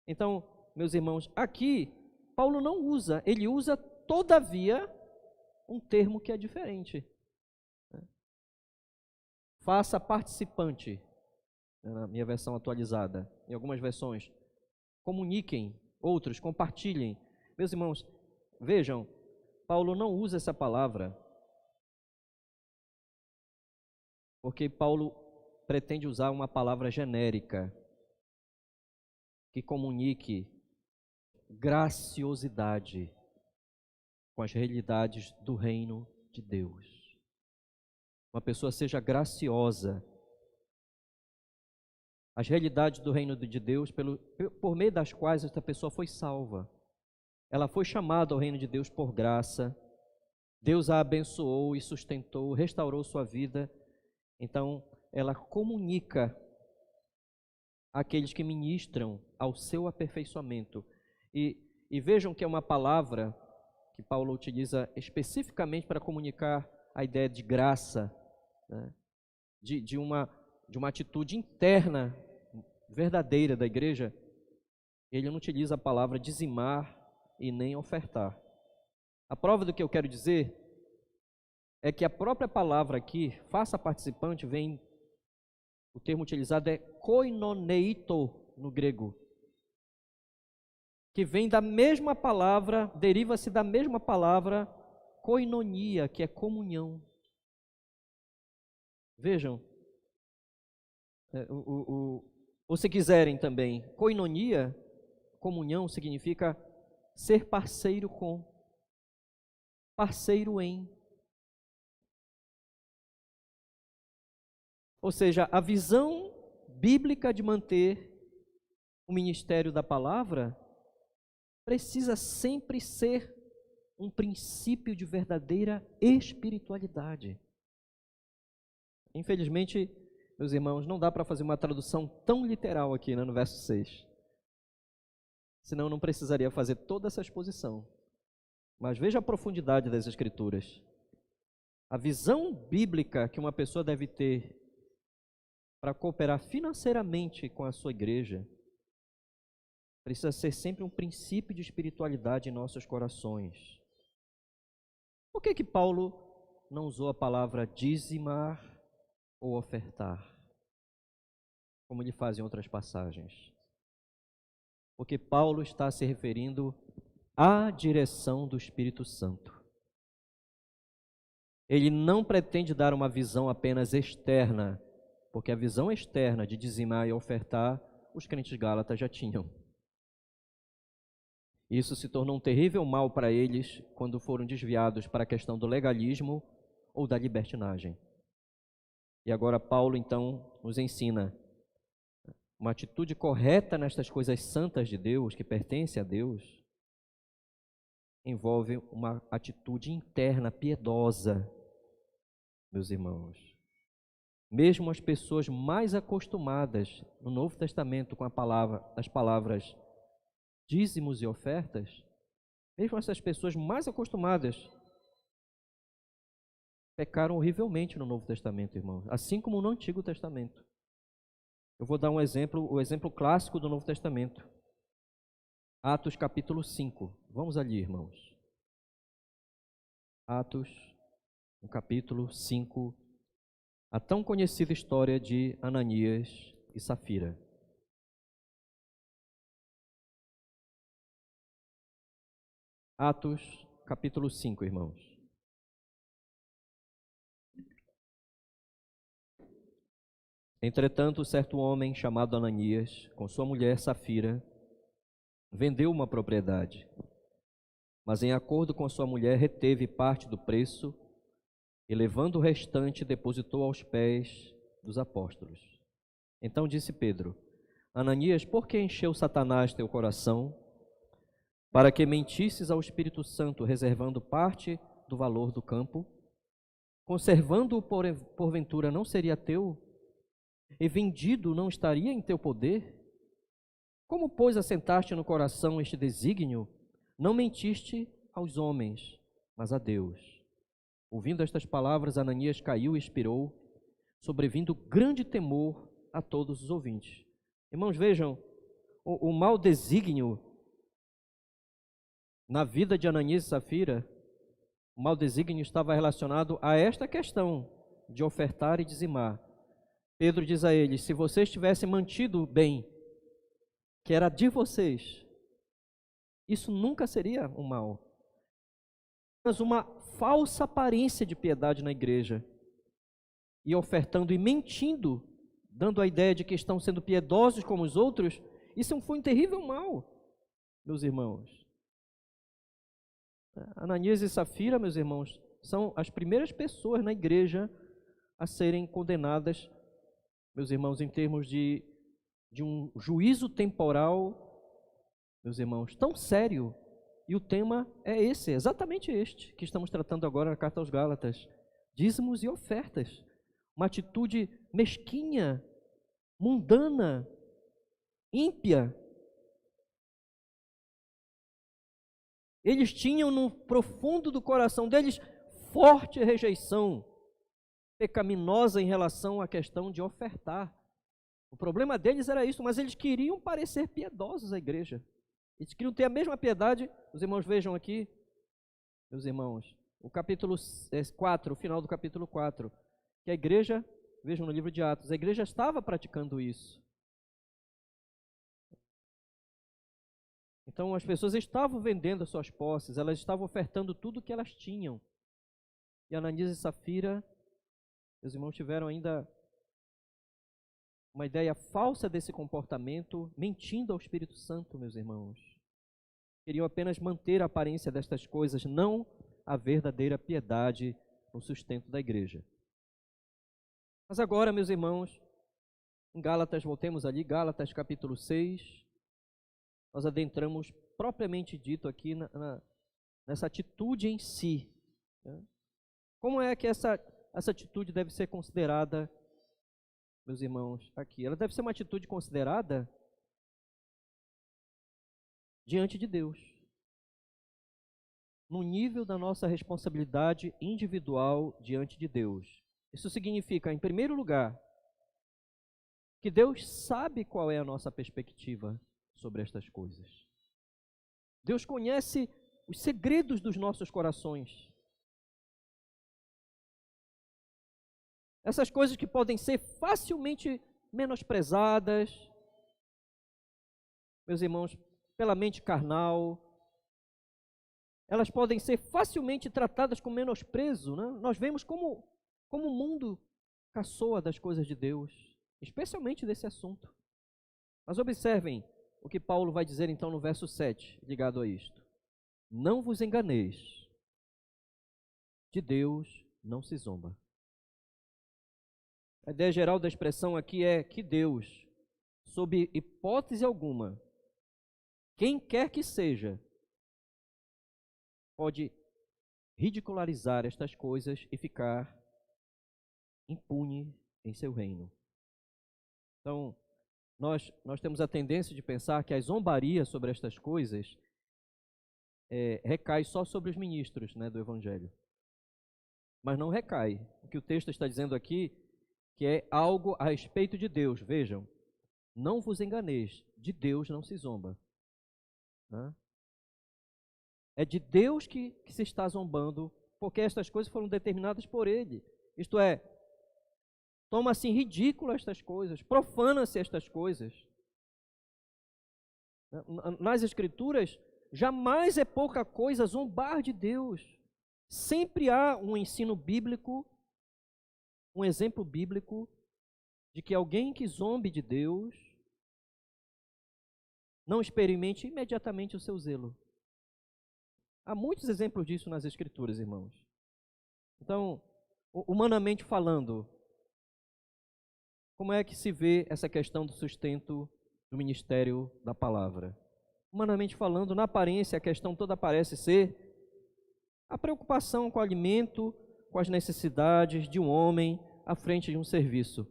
Então, meus irmãos, aqui Paulo não usa, ele usa todavia um termo que é diferente. Faça participante, na minha versão atualizada. Em algumas versões, comuniquem, outros, compartilhem. Meus irmãos, vejam, Paulo não usa essa palavra porque Paulo pretende usar uma palavra genérica que comunique graciosidade com as realidades do reino de Deus. Uma pessoa seja graciosa. As realidades do reino de Deus, por meio das quais esta pessoa foi salva. Ela foi chamada ao reino de Deus por graça. Deus a abençoou e sustentou, restaurou sua vida. Então, ela comunica àqueles que ministram ao seu aperfeiçoamento. E vejam que é uma palavra que Paulo utiliza especificamente para comunicar a ideia de graça, né? de uma atitude interna verdadeira da igreja. Ele não utiliza a palavra dizimar e nem ofertar. A prova do que eu quero dizer é que a própria palavra aqui, faça participante, o termo utilizado é koinoneito no grego, que vem da mesma palavra, deriva-se da mesma palavra koinonia, que é comunhão. Vejam, ou se quiserem também, koinonia, comunhão, significa ser parceiro com, parceiro em. Ou seja, a visão bíblica de manter o ministério da palavra precisa sempre ser um princípio de verdadeira espiritualidade. Infelizmente, meus irmãos, não dá para fazer uma tradução tão literal aqui, né, no verso 6. Senão eu não precisaria fazer toda essa exposição. Mas veja a profundidade das Escrituras. A visão bíblica que uma pessoa deve ter para cooperar financeiramente com a sua igreja precisa ser sempre um princípio de espiritualidade em nossos corações. Por que Paulo não usou a palavra dizimar ou ofertar, como ele faz em outras passagens? Porque Paulo está se referindo à direção do Espírito Santo. Ele não pretende dar uma visão apenas externa, porque a visão externa de dizimar e ofertar, os crentes gálatas já tinham. Isso se tornou um terrível mal para eles quando foram desviados para a questão do legalismo ou da libertinagem. E agora Paulo, então, nos ensina uma atitude correta nestas coisas santas de Deus, que pertencem a Deus, envolve uma atitude interna piedosa, meus irmãos. Mesmo as pessoas mais acostumadas no Novo Testamento com as palavras dízimos e ofertas, mesmo essas pessoas mais acostumadas pecaram horrivelmente no Novo Testamento, irmãos, assim como no Antigo Testamento. Eu vou dar um exemplo, o exemplo clássico do Novo Testamento. Atos capítulo 5. Vamos ali, irmãos. Atos, no capítulo 5, a tão conhecida história de Ananias e Safira. Atos, capítulo 5, irmãos. Entretanto, certo homem chamado Ananias, com sua mulher Safira, vendeu uma propriedade, mas em acordo com sua mulher reteve parte do preço e, levando o restante, depositou aos pés dos apóstolos. Então disse Pedro: Ananias, por que encheu Satanás teu coração, para que mentisses ao Espírito Santo, reservando parte do valor do campo? Conservando-o porventura não seria teu? E vendido não estaria em teu poder? Como, pois, assentaste no coração este desígnio? Não mentiste aos homens, mas a Deus. Ouvindo estas palavras, Ananias caiu e expirou, sobrevindo grande temor a todos os ouvintes. Irmãos, vejam, o mau desígnio na vida de Ananias e Safira O mau desígnio estava relacionado a esta questão de ofertar e dizimar. Pedro diz a eles: se vocês tivessem mantido o bem que era de vocês, isso nunca seria um mal. Mas uma falsa aparência de piedade na igreja, e ofertando e mentindo, dando a ideia de que estão sendo piedosos como os outros, isso foi um terrível mal, meus irmãos. Ananias e Safira, meus irmãos, são as primeiras pessoas na igreja a serem condenadas, meus irmãos, em termos de um juízo temporal, meus irmãos, tão sério. E o tema é esse, exatamente este, que estamos tratando agora na carta aos Gálatas: dízimos e ofertas. Uma atitude mesquinha, mundana, ímpia. Eles tinham no profundo do coração deles forte rejeição pecaminosa em relação à questão de ofertar. O problema deles era isso, mas eles queriam parecer piedosos à igreja. Eles queriam ter a mesma piedade. Os irmãos vejam aqui, meus irmãos, o capítulo 4, o final do capítulo 4, que a igreja, vejam no livro de Atos, a igreja estava praticando isso. Então as pessoas estavam vendendo as suas posses, elas estavam ofertando tudo o que elas tinham. E Ananias e Safira, meus irmãos, tiveram ainda uma ideia falsa desse comportamento, mentindo ao Espírito Santo, meus irmãos. Queriam apenas manter a aparência destas coisas, não a verdadeira piedade no sustento da igreja. Mas agora, meus irmãos, em Gálatas, voltemos ali, Gálatas capítulo 6, nós adentramos propriamente dito aqui nessa atitude em si. Né? Como é que essa atitude deve ser considerada, meus irmãos, aqui? Ela deve ser uma atitude considerada diante de Deus, no nível da nossa responsabilidade individual diante de Deus. Isso significa, em primeiro lugar, que Deus sabe qual é a nossa perspectiva sobre estas coisas. Deus conhece os segredos dos nossos corações. Essas coisas que podem ser facilmente menosprezadas, meus irmãos, pela mente carnal, elas podem ser facilmente tratadas com menosprezo, né? Nós vemos como o mundo caçoa das coisas de Deus, especialmente desse assunto. Mas observem o que Paulo vai dizer então no verso 7, ligado a isto. Não vos enganeis, de Deus não se zomba. A ideia geral da expressão aqui é que Deus, sob hipótese alguma, quem quer que seja, pode ridicularizar estas coisas e ficar impune em seu reino. Então, nós temos a tendência de pensar que a zombaria sobre estas coisas recai só sobre os ministros, né, do Evangelho. Mas não recai. O que o texto está dizendo aqui, que é algo a respeito de Deus. Vejam, não vos enganeis, de Deus não se zomba. Né? É de Deus que se está zombando, porque estas coisas foram determinadas por Ele. Isto é, toma-se em ridículo estas coisas, profana-se estas coisas. Nas Escrituras, jamais é pouca coisa zombar de Deus. Sempre há um ensino bíblico, um exemplo bíblico de que alguém que zombe de Deus não experimente imediatamente o seu zelo. Há muitos exemplos disso nas Escrituras, irmãos. Então, humanamente falando, como é que se vê essa questão do sustento do ministério da palavra? Humanamente falando, na aparência, a questão toda parece ser a preocupação com o alimento, com as necessidades de um homem à frente de um serviço.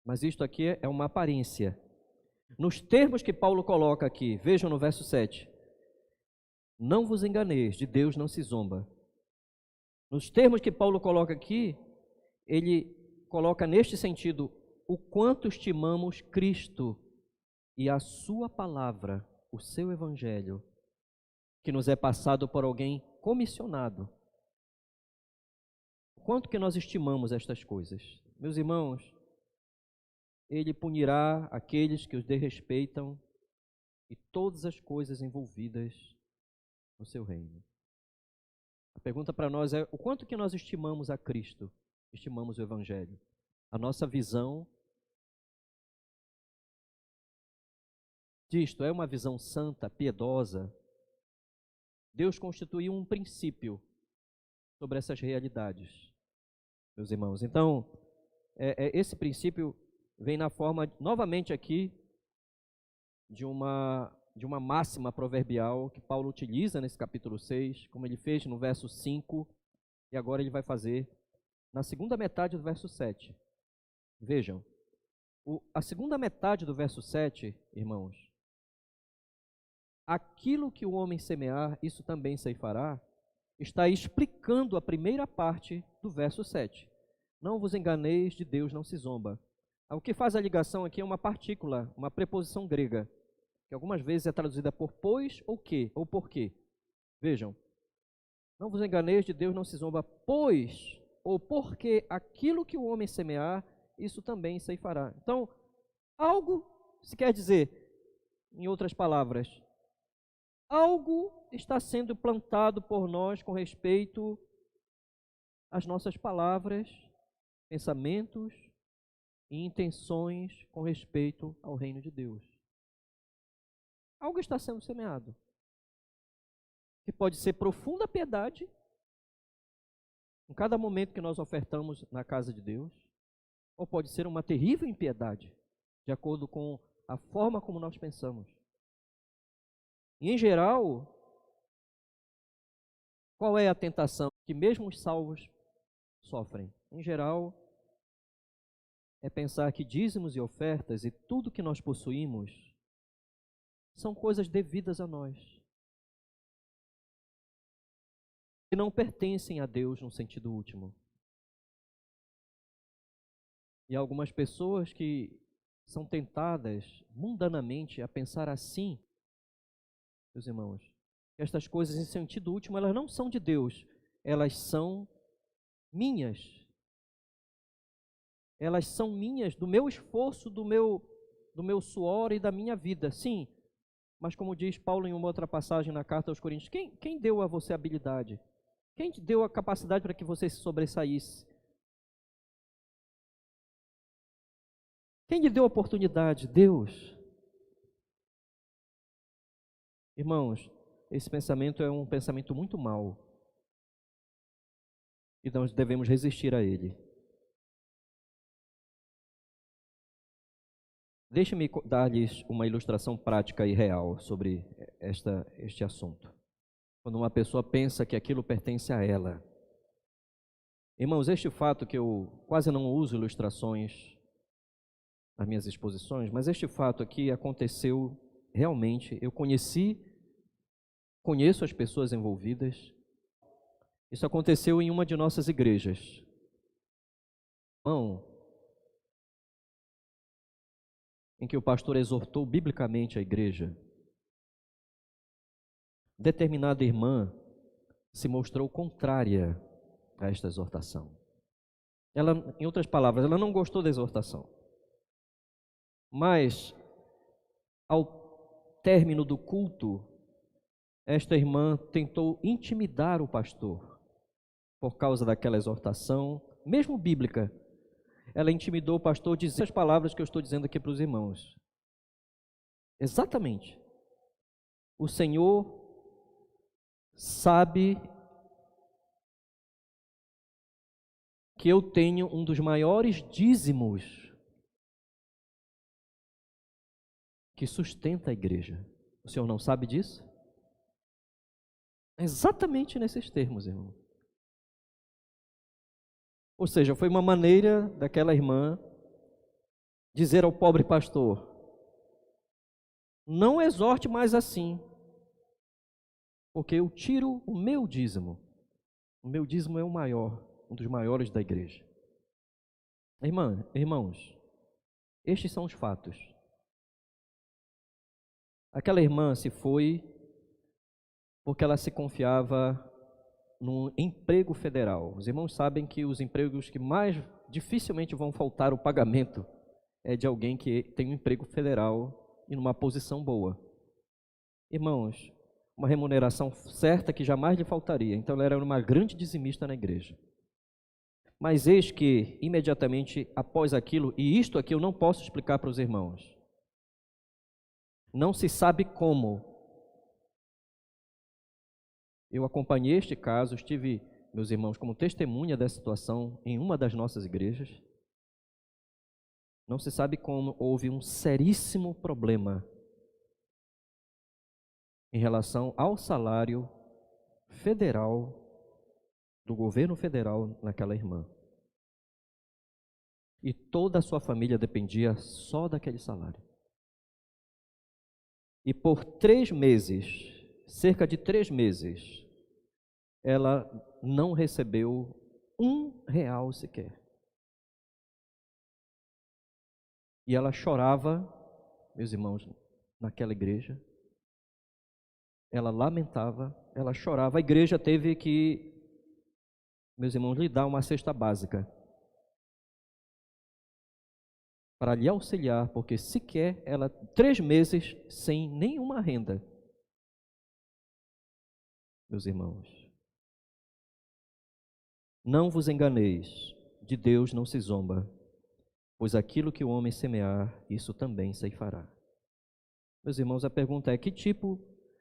Mas isto aqui é uma aparência. Nos termos que Paulo coloca aqui, vejam no verso 7. Não vos enganeis, de Deus não se zomba. Nos termos que Paulo coloca aqui, ele coloca neste sentido o quanto estimamos Cristo e a sua palavra, o seu evangelho, que nos é passado por alguém comissionado. Quanto que nós estimamos estas coisas? Meus irmãos, Ele punirá aqueles que os desrespeitam e todas as coisas envolvidas no seu reino. A pergunta para nós é: o quanto que nós estimamos a Cristo? Estimamos o Evangelho? A nossa visão disto é uma visão santa, piedosa? Deus constituiu um princípio sobre essas realidades, meus irmãos. Então, esse princípio vem na forma, novamente aqui, de uma máxima proverbial que Paulo utiliza nesse capítulo 6, como ele fez no verso 5, e agora ele vai fazer na segunda metade do verso 7. Vejam, a segunda metade do verso 7, irmãos, aquilo que o homem semear, isso também ceifará, está explicando a primeira parte do verso 7. Não vos enganeis, de Deus não se zomba. O que faz a ligação aqui é uma partícula, uma preposição grega, que algumas vezes é traduzida por pois ou que, ou porque. Vejam, não vos enganeis, de Deus não se zomba, pois ou porque aquilo que o homem semear, isso também ceifará. Então, algo se quer dizer, em outras palavras, algo está sendo plantado por nós com respeito às nossas palavras, pensamentos e intenções com respeito ao reino de Deus. Algo está sendo semeado, que pode ser profunda piedade, em cada momento que nós ofertamos na casa de Deus, ou pode ser uma terrível impiedade, de acordo com a forma como nós pensamos. E, em geral, qual é a tentação que mesmo os salvos sofrem? Em geral, é pensar que dízimos e ofertas e tudo que nós possuímos são coisas devidas a nós, que não pertencem a Deus no sentido último. E há algumas pessoas que são tentadas mundanamente a pensar assim, meus irmãos, que estas coisas em sentido último, elas não são de Deus, elas são minhas. Elas são minhas, do meu esforço, do meu suor e da minha vida, sim. Mas como diz Paulo em uma outra passagem na carta aos Coríntios, quem deu a você a habilidade? Quem te deu a capacidade para que você se sobressaísse? Quem lhe deu a oportunidade? Deus. Irmãos, esse pensamento é um pensamento muito mau. E nós devemos resistir a ele. Deixe-me dar-lhes uma ilustração prática e real sobre este assunto. Quando uma pessoa pensa que aquilo pertence a ela. Irmãos, este fato que eu quase não uso ilustrações nas minhas exposições, mas este fato aqui aconteceu realmente. Eu conheço as pessoas envolvidas. Isso aconteceu em uma de nossas igrejas. Irmão, em que o pastor exortou biblicamente a igreja, determinada irmã se mostrou contrária a esta exortação. Ela, em outras palavras, ela não gostou da exortação. Mas, ao término do culto, esta irmã tentou intimidar o pastor por causa daquela exortação, mesmo bíblica. Ela intimidou o pastor dizendo as palavras que eu estou dizendo aqui para os irmãos. Exatamente. O Senhor sabe que eu tenho um dos maiores dízimos que sustenta a igreja. O Senhor não sabe disso? Exatamente nesses termos, irmão. Ou seja, foi uma maneira daquela irmã dizer ao pobre pastor: não exorte mais assim, porque eu tiro o meu dízimo. O meu dízimo é o maior, um dos maiores da igreja. Irmãos, estes são os fatos. Aquela irmã se foi porque ela se confiava num emprego federal. Os irmãos sabem que os empregos que mais dificilmente vão faltar o pagamento é de alguém que tem um emprego federal e numa posição boa. Irmãos, uma remuneração certa que jamais lhe faltaria. Então ela era uma grande dizimista na igreja. Mas eis que, imediatamente após aquilo, e isto aqui eu não posso explicar para os irmãos, não se sabe como. Eu acompanhei este caso, estive, meus irmãos, como testemunha dessa situação em uma das nossas igrejas. Não se sabe como houve um seríssimo problema em relação ao salário federal do governo federal naquela irmã. E toda a sua família dependia só daquele salário. E por 3 meses, cerca de 3 meses, ela não recebeu R$1 sequer. E ela chorava, meus irmãos, naquela igreja. Ela lamentava, ela chorava. A igreja teve que, meus irmãos, lhe dar uma cesta básica para lhe auxiliar, porque sequer ela 3 meses sem nenhuma renda. Meus irmãos, não vos enganeis, de Deus não se zomba, pois aquilo que o homem semear, isso também ceifará. Meus irmãos, a pergunta é: que tipo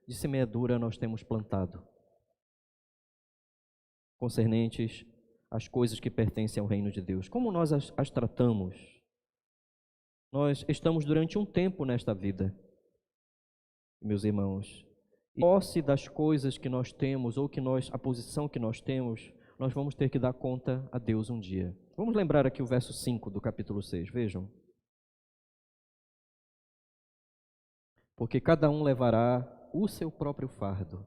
de semeadura nós temos plantado concernentes às coisas que pertencem ao reino de Deus? Como nós as tratamos? Nós estamos durante um tempo nesta vida, meus irmãos, e posse das coisas que nós temos, ou a posição que nós temos, nós vamos ter que dar conta a Deus um dia. Vamos lembrar aqui o verso 5 do capítulo 6, vejam. Porque cada um levará o seu próprio fardo.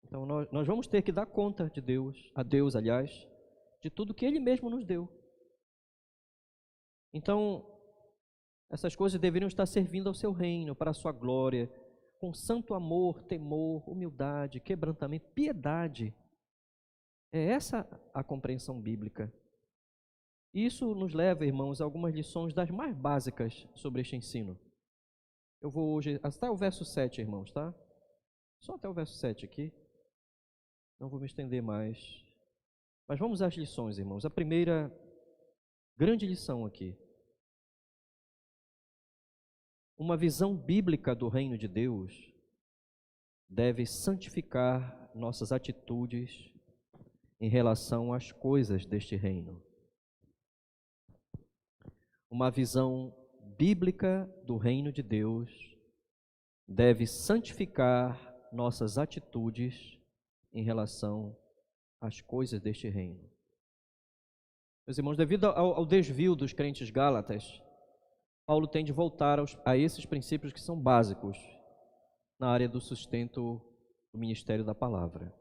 Então nós vamos ter que dar conta de Deus, a Deus, aliás, de tudo que Ele mesmo nos deu. Então, essas coisas deveriam estar servindo ao seu reino, para a sua glória, com santo amor, temor, humildade, quebrantamento, piedade. É essa a compreensão bíblica. Isso nos leva, irmãos, a algumas lições das mais básicas sobre este ensino. Eu vou hoje até o verso 7, irmãos, tá? Só até o verso 7 aqui. Não vou me estender mais. Mas vamos às lições, irmãos. A primeira grande lição aqui. Uma visão bíblica do reino de Deus deve santificar nossas atitudes em relação às coisas deste reino. Uma visão bíblica do reino de Deus deve santificar nossas atitudes em relação às coisas deste reino. Meus irmãos, devido ao desvio dos crentes gálatas, Paulo tem de voltar a esses princípios que são básicos na área do sustento do ministério da palavra.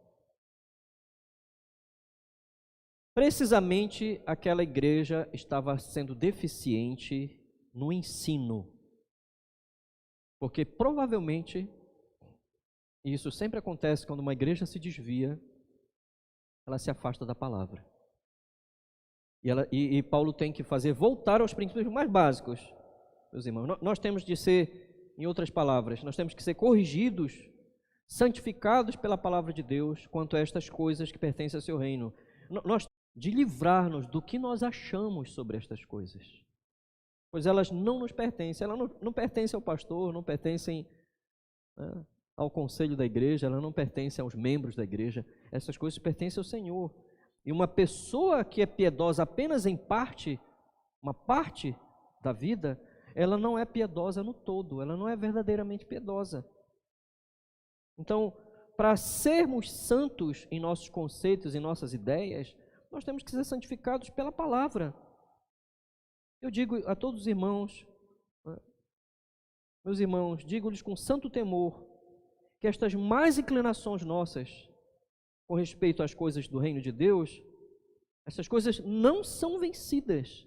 Precisamente aquela igreja estava sendo deficiente no ensino, porque provavelmente, e isso sempre acontece quando uma igreja se desvia, ela se afasta da palavra. E Paulo tem que fazer voltar aos princípios mais básicos. Meus irmãos, nós temos de ser, em outras palavras, nós temos que ser corrigidos, santificados pela palavra de Deus quanto a estas coisas que pertencem ao seu reino. Nós de livrar-nos do que nós achamos sobre estas coisas, pois elas não nos pertencem, elas não pertencem ao pastor, não pertencem ao conselho da igreja, elas não pertencem aos membros da igreja, essas coisas pertencem ao Senhor. E uma pessoa que é piedosa apenas em parte, uma parte da vida, ela não é piedosa no todo, ela não é verdadeiramente piedosa. Então, para sermos santos em nossos conceitos, em nossas ideias, nós temos que ser santificados pela palavra. Eu digo a todos os irmãos, meus irmãos, digo-lhes com santo temor, que estas más inclinações nossas, com respeito às coisas do reino de Deus, essas coisas não são vencidas,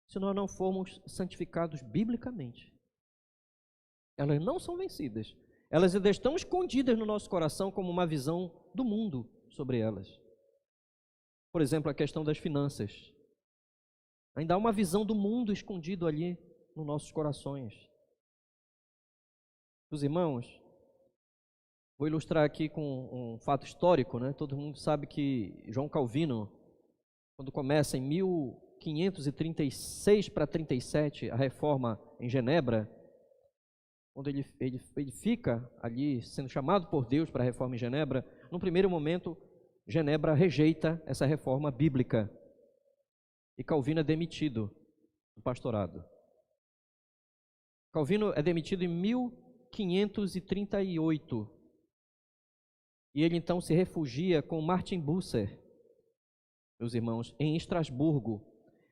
se nós não formos santificados biblicamente. Elas não são vencidas. Elas ainda estão escondidas no nosso coração como uma visão do mundo sobre elas. Por exemplo, a questão das finanças. Ainda há uma visão do mundo escondido ali nos nossos corações. Os irmãos, vou ilustrar aqui com um fato histórico, né? Todo mundo sabe que João Calvino, quando começa em 1536 para 37, a reforma em Genebra, quando ele fica ali sendo chamado por Deus para a reforma em Genebra, no primeiro momento, Genebra rejeita essa reforma bíblica e Calvino é demitido do pastorado. Calvino é demitido em 1538 e ele então se refugia com Martin Bucer, meus irmãos, em Estrasburgo.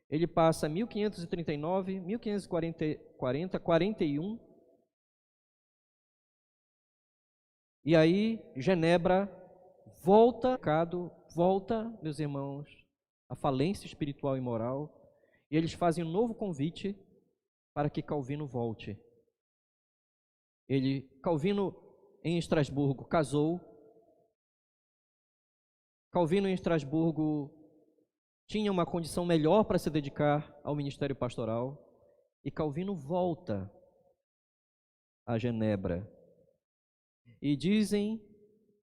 Ele passa 1539, 1540, 41. E aí, Genebra volta, meus irmãos, à falência espiritual e moral. E eles fazem um novo convite para que Calvino volte. Calvino em Estrasburgo casou. Calvino em Estrasburgo tinha uma condição melhor para se dedicar ao ministério pastoral. E Calvino volta a Genebra. E dizem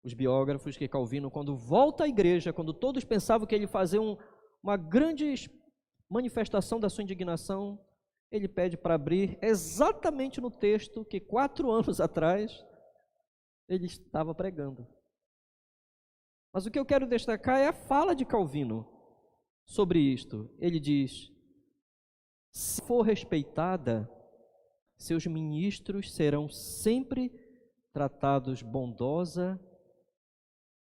os biógrafos que Calvino, quando volta à igreja, quando todos pensavam que ele ia fazer uma grande manifestação da sua indignação, ele pede para abrir exatamente no texto que 4 anos atrás ele estava pregando. Mas o que eu quero destacar é a fala de Calvino sobre isto. Ele diz: se for respeitada, seus ministros serão sempre tratados bondosa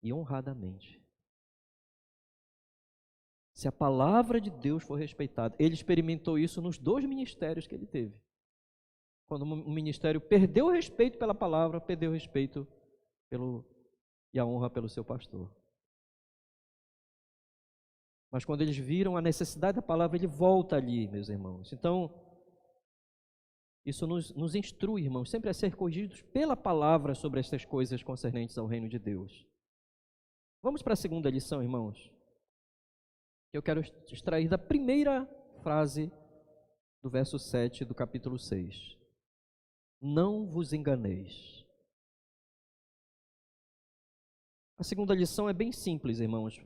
e honradamente. Se a palavra de Deus for respeitada, ele experimentou isso nos 2 ministérios que ele teve. Quando o ministério perdeu o respeito pela palavra, perdeu o respeito e a honra pelo seu pastor. Mas quando eles viram a necessidade da palavra, ele volta ali, meus irmãos. Então, isso nos instrui, irmãos, sempre a ser corrigidos pela palavra sobre estas coisas concernentes ao reino de Deus. Vamos para a segunda lição, irmãos. Eu quero extrair da primeira frase do verso 7 do capítulo 6. Não vos enganeis. A segunda lição é bem simples, irmãos.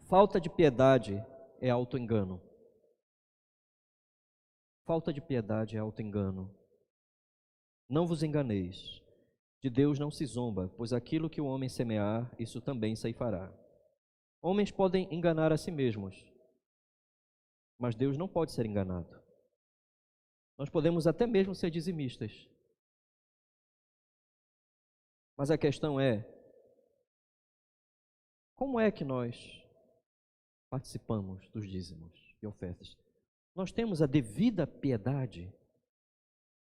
Falta de piedade é auto-engano. Falta de piedade é auto-engano. Não vos enganeis. De Deus não se zomba, pois aquilo que o homem semear, isso também ceifará. Homens podem enganar a si mesmos, mas Deus não pode ser enganado. Nós podemos até mesmo ser dizimistas. Mas a questão é, como é que nós participamos dos dízimos e ofertas? Nós temos a devida piedade?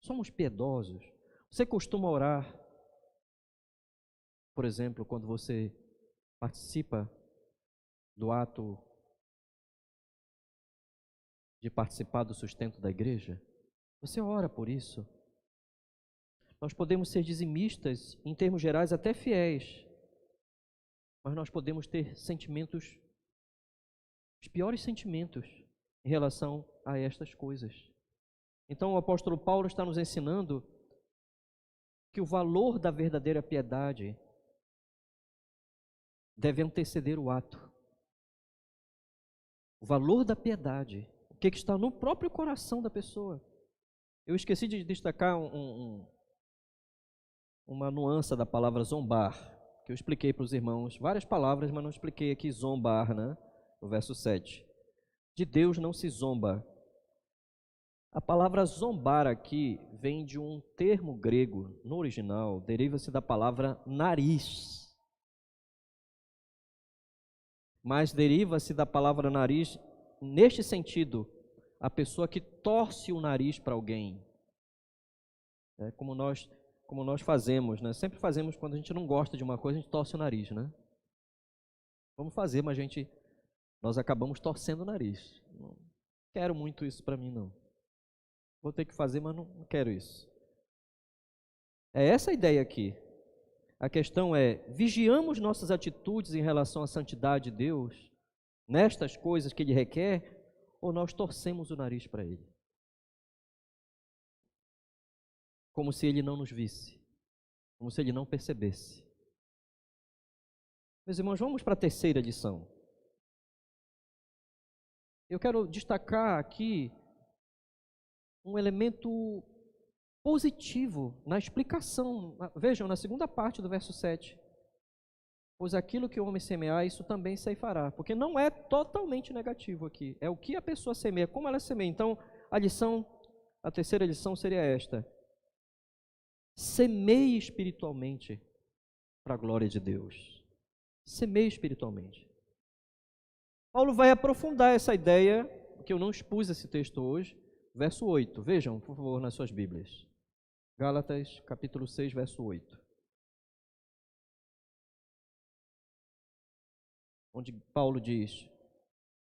Somos piedosos? Você costuma orar, por exemplo, quando você participa do ato de participar do sustento da igreja? Você ora por isso? Nós podemos ser dizimistas, em termos gerais, até fiéis, mas nós podemos ter sentimentos, os piores sentimentos, em relação a estas coisas. Então o apóstolo Paulo está nos ensinando que o valor da verdadeira piedade deve anteceder o ato. O valor da piedade, o que está no próprio coração da pessoa. Eu esqueci de destacar uma nuance da palavra zombar, que eu expliquei para os irmãos, várias palavras, mas não expliquei aqui zombar, né? No verso 7. De Deus não se zomba. A palavra zombar aqui vem de um termo grego, no original, deriva-se da palavra nariz. Mas deriva-se da palavra nariz neste sentido, a pessoa que torce o nariz para alguém. É como nós fazemos, né? Sempre fazemos quando a gente não gosta de uma coisa, a gente torce o nariz, né? Vamos fazer, mas nós acabamos torcendo o nariz. Não quero muito isso para mim, não. Vou ter que fazer, mas não quero isso. É essa a ideia aqui. A questão é, vigiamos nossas atitudes em relação à santidade de Deus, nestas coisas que Ele requer, ou nós torcemos o nariz para Ele? Como se Ele não nos visse, como se Ele não percebesse. Meus irmãos, vamos para a terceira lição. Eu quero destacar aqui um elemento positivo na explicação. Vejam, na segunda parte do verso 7. Pois aquilo que o homem semear, isso também ceifará. Porque não é totalmente negativo aqui. É o que a pessoa semeia, como ela semeia. Então, a terceira lição seria esta. Semeie espiritualmente para a glória de Deus. Semeie espiritualmente. Paulo vai aprofundar essa ideia, que eu não expus esse texto hoje, verso 8. Vejam, por favor, nas suas Bíblias. Gálatas, capítulo 6, verso 8. Onde Paulo diz: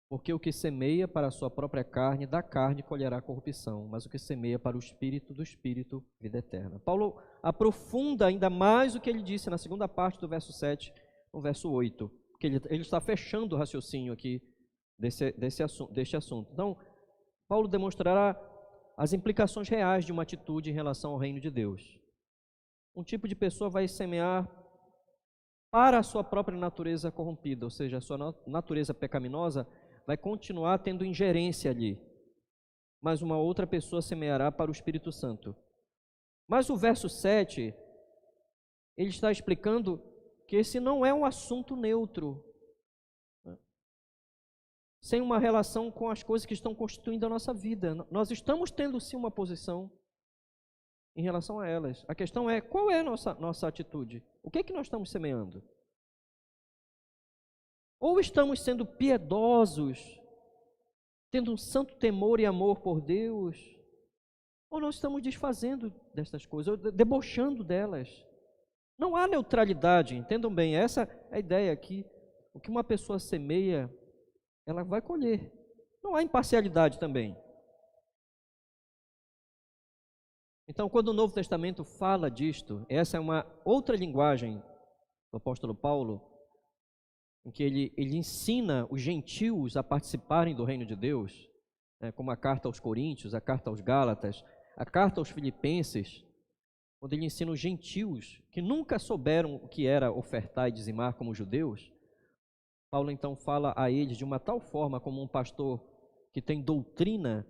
porque o que semeia para a sua própria carne, da carne colherá corrupção, mas o que semeia para o Espírito, do Espírito, vida eterna. Paulo aprofunda ainda mais o que ele disse na segunda parte do verso 7, no verso 8, porque ele está fechando o raciocínio aqui deste assunto. Então, Paulo demonstrará as implicações reais de uma atitude em relação ao reino de Deus. Um tipo de pessoa vai semear para a sua própria natureza corrompida, ou seja, a sua natureza pecaminosa vai continuar tendo ingerência ali. Mas uma outra pessoa semeará para o Espírito Santo. Mas o verso 7, ele está explicando que esse não é um assunto neutro, sem uma relação com as coisas que estão constituindo a nossa vida. Nós estamos tendo sim uma posição em relação a elas. A questão é, qual é a nossa atitude? O que é que nós estamos semeando? Ou estamos sendo piedosos, tendo um santo temor e amor por Deus, ou nós estamos desfazendo destas coisas, ou debochando delas. Não há neutralidade, entendam bem, essa é a ideia aqui. O que uma pessoa semeia, ela vai colher. Não há imparcialidade também. Então, quando o Novo Testamento fala disto, essa é uma outra linguagem do apóstolo Paulo, em que ele ensina os gentios a participarem do reino de Deus, como a carta aos Coríntios, a carta aos Gálatas, a carta aos Filipenses, onde ele ensina os gentios que nunca souberam o que era ofertar e dizimar como judeus. Paulo então fala a eles de uma tal forma como um pastor que tem doutrina,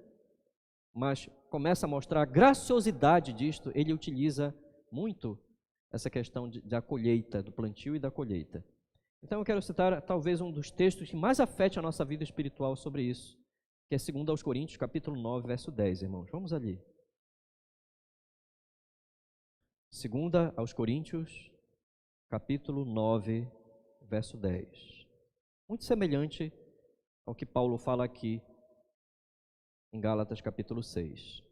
mas começa a mostrar a graciosidade disto. Ele utiliza muito essa questão da colheita, do plantio e da colheita. Então eu quero citar talvez um dos textos que mais afete a nossa vida espiritual sobre isso, que é 2 aos Coríntios, capítulo 9, verso 10, irmãos. Vamos ali. 2 aos Coríntios, capítulo 9, verso 10. Muito semelhante ao que Paulo fala aqui em Gálatas, capítulo 6.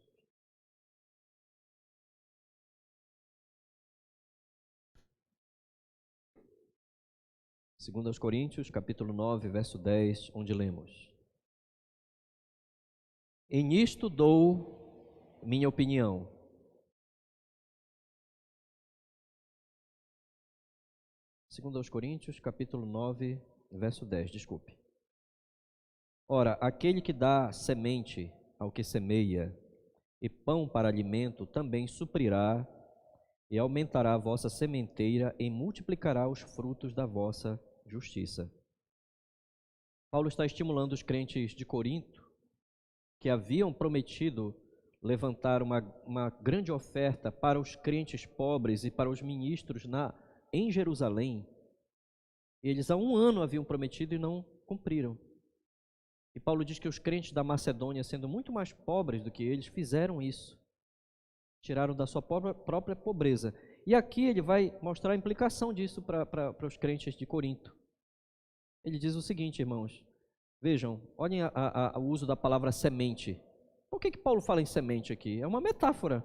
Segundo aos Coríntios, capítulo 9, verso 10, onde lemos: em isto dou minha opinião. Segundo aos Coríntios, capítulo 9, verso 10, desculpe. Ora, aquele que dá semente ao que semeia e pão para alimento também suprirá e aumentará a vossa sementeira e multiplicará os frutos da vossa justiça. Paulo está estimulando os crentes de Corinto, que haviam prometido levantar uma grande oferta para os crentes pobres e para os ministros em Jerusalém. Eles há 1 ano haviam prometido e não cumpriram. E Paulo diz que os crentes da Macedônia, sendo muito mais pobres do que eles, fizeram isso. Tiraram da sua própria pobreza. E aqui ele vai mostrar a implicação disso para os crentes de Corinto. Ele diz o seguinte, irmãos, vejam, olhem o uso da palavra semente. Por que Paulo fala em semente aqui? É uma metáfora.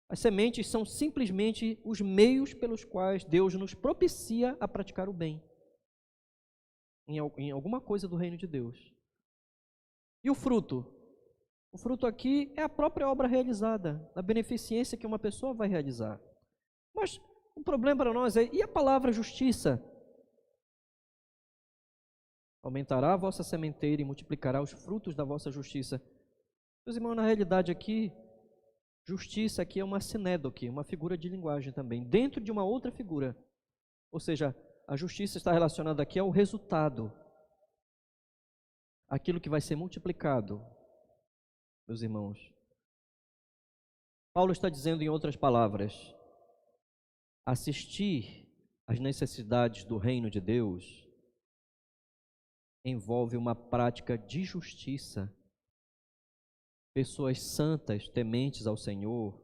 As sementes são simplesmente os meios pelos quais Deus nos propicia a praticar o bem em alguma coisa do reino de Deus. E o fruto? O fruto aqui é a própria obra realizada, a beneficência que uma pessoa vai realizar. Mas o problema para nós é, e a palavra justiça? Aumentará a vossa sementeira e multiplicará os frutos da vossa justiça. Meus irmãos, na realidade aqui, justiça aqui é uma sinédoque, uma figura de linguagem também, dentro de uma outra figura. Ou seja, a justiça está relacionada aqui ao resultado, aquilo que vai ser multiplicado. Meus irmãos, Paulo está dizendo em outras palavras, assistir às necessidades do reino de Deus envolve uma prática de justiça. Pessoas santas, tementes ao Senhor,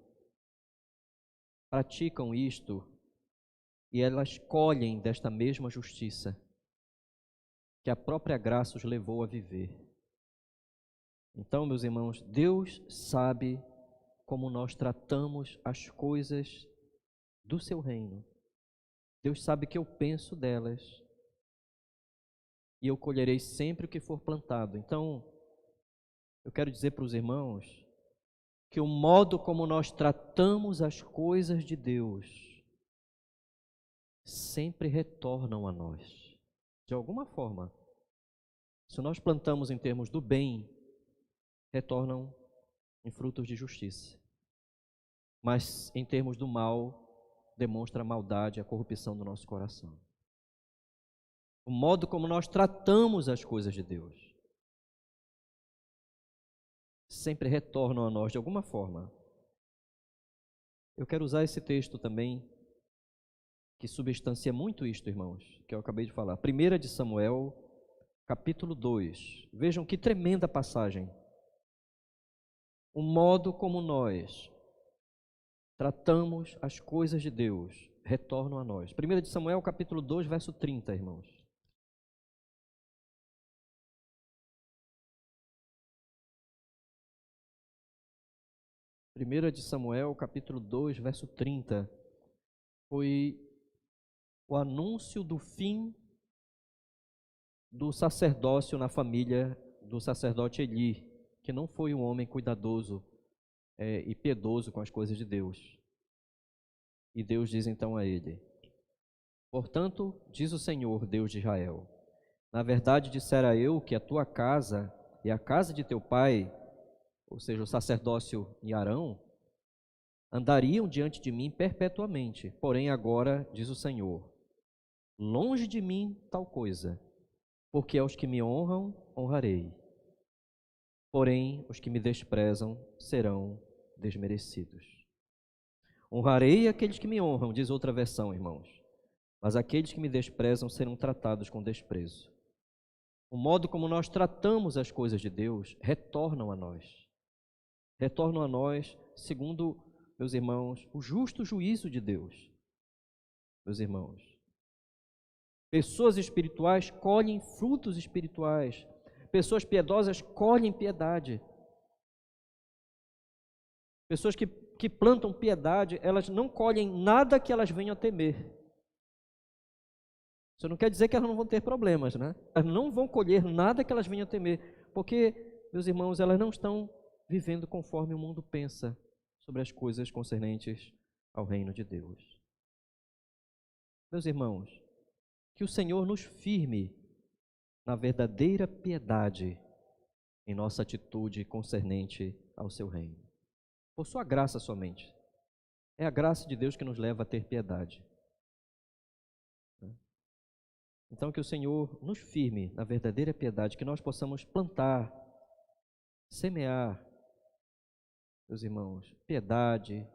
praticam isto e elas colhem desta mesma justiça que a própria graça os levou a viver. Então, meus irmãos, Deus sabe como nós tratamos as coisas do seu reino. Deus sabe que eu penso delas e eu colherei sempre o que for plantado. Então, eu quero dizer para os irmãos que o modo como nós tratamos as coisas de Deus sempre retornam a nós, de alguma forma. Se nós plantamos em termos do bem, retornam em frutos de justiça. Mas em termos do mal, demonstra a maldade, a corrupção do nosso coração. O modo como nós tratamos as coisas de Deus sempre retornam a nós de alguma forma. Eu quero usar esse texto também, que substancia muito isto, irmãos, que eu acabei de falar. 1 de Samuel, capítulo 2. Vejam que tremenda passagem. O modo como nós tratamos as coisas de Deus retornam a nós. 1 de Samuel, capítulo 2, verso 30, irmãos. Primeira de Samuel, capítulo 2, verso 30, foi o anúncio do fim do sacerdócio na família do sacerdote Eli, que não foi um homem cuidadoso e piedoso com as coisas de Deus. E Deus diz então a ele: portanto, diz o Senhor, Deus de Israel, na verdade dissera eu que a tua casa e a casa de teu pai, ou seja, o sacerdócio em Arão, andariam diante de mim perpetuamente. Porém agora, diz o Senhor, longe de mim tal coisa, porque aos que me honram, honrarei. Porém, os que me desprezam serão desmerecidos. Honrarei aqueles que me honram, diz outra versão, irmãos, mas aqueles que me desprezam serão tratados com desprezo. O modo como nós tratamos as coisas de Deus retornam a nós. Retornam a nós, segundo, meus irmãos, o justo juízo de Deus. Meus irmãos, pessoas espirituais colhem frutos espirituais. Pessoas piedosas colhem piedade. Pessoas que plantam piedade, elas não colhem nada que elas venham a temer. Isso não quer dizer que elas não vão ter problemas, né? Elas não vão colher nada que elas venham a temer, porque, meus irmãos, elas não estão vivendo conforme o mundo pensa sobre as coisas concernentes ao reino de Deus. Meus irmãos, que o Senhor nos firme na verdadeira piedade em nossa atitude concernente ao seu reino. Por sua graça somente. É a graça de Deus que nos leva a ter piedade. Então que o Senhor nos firme na verdadeira piedade, que nós possamos plantar, semear, meus irmãos, piedade,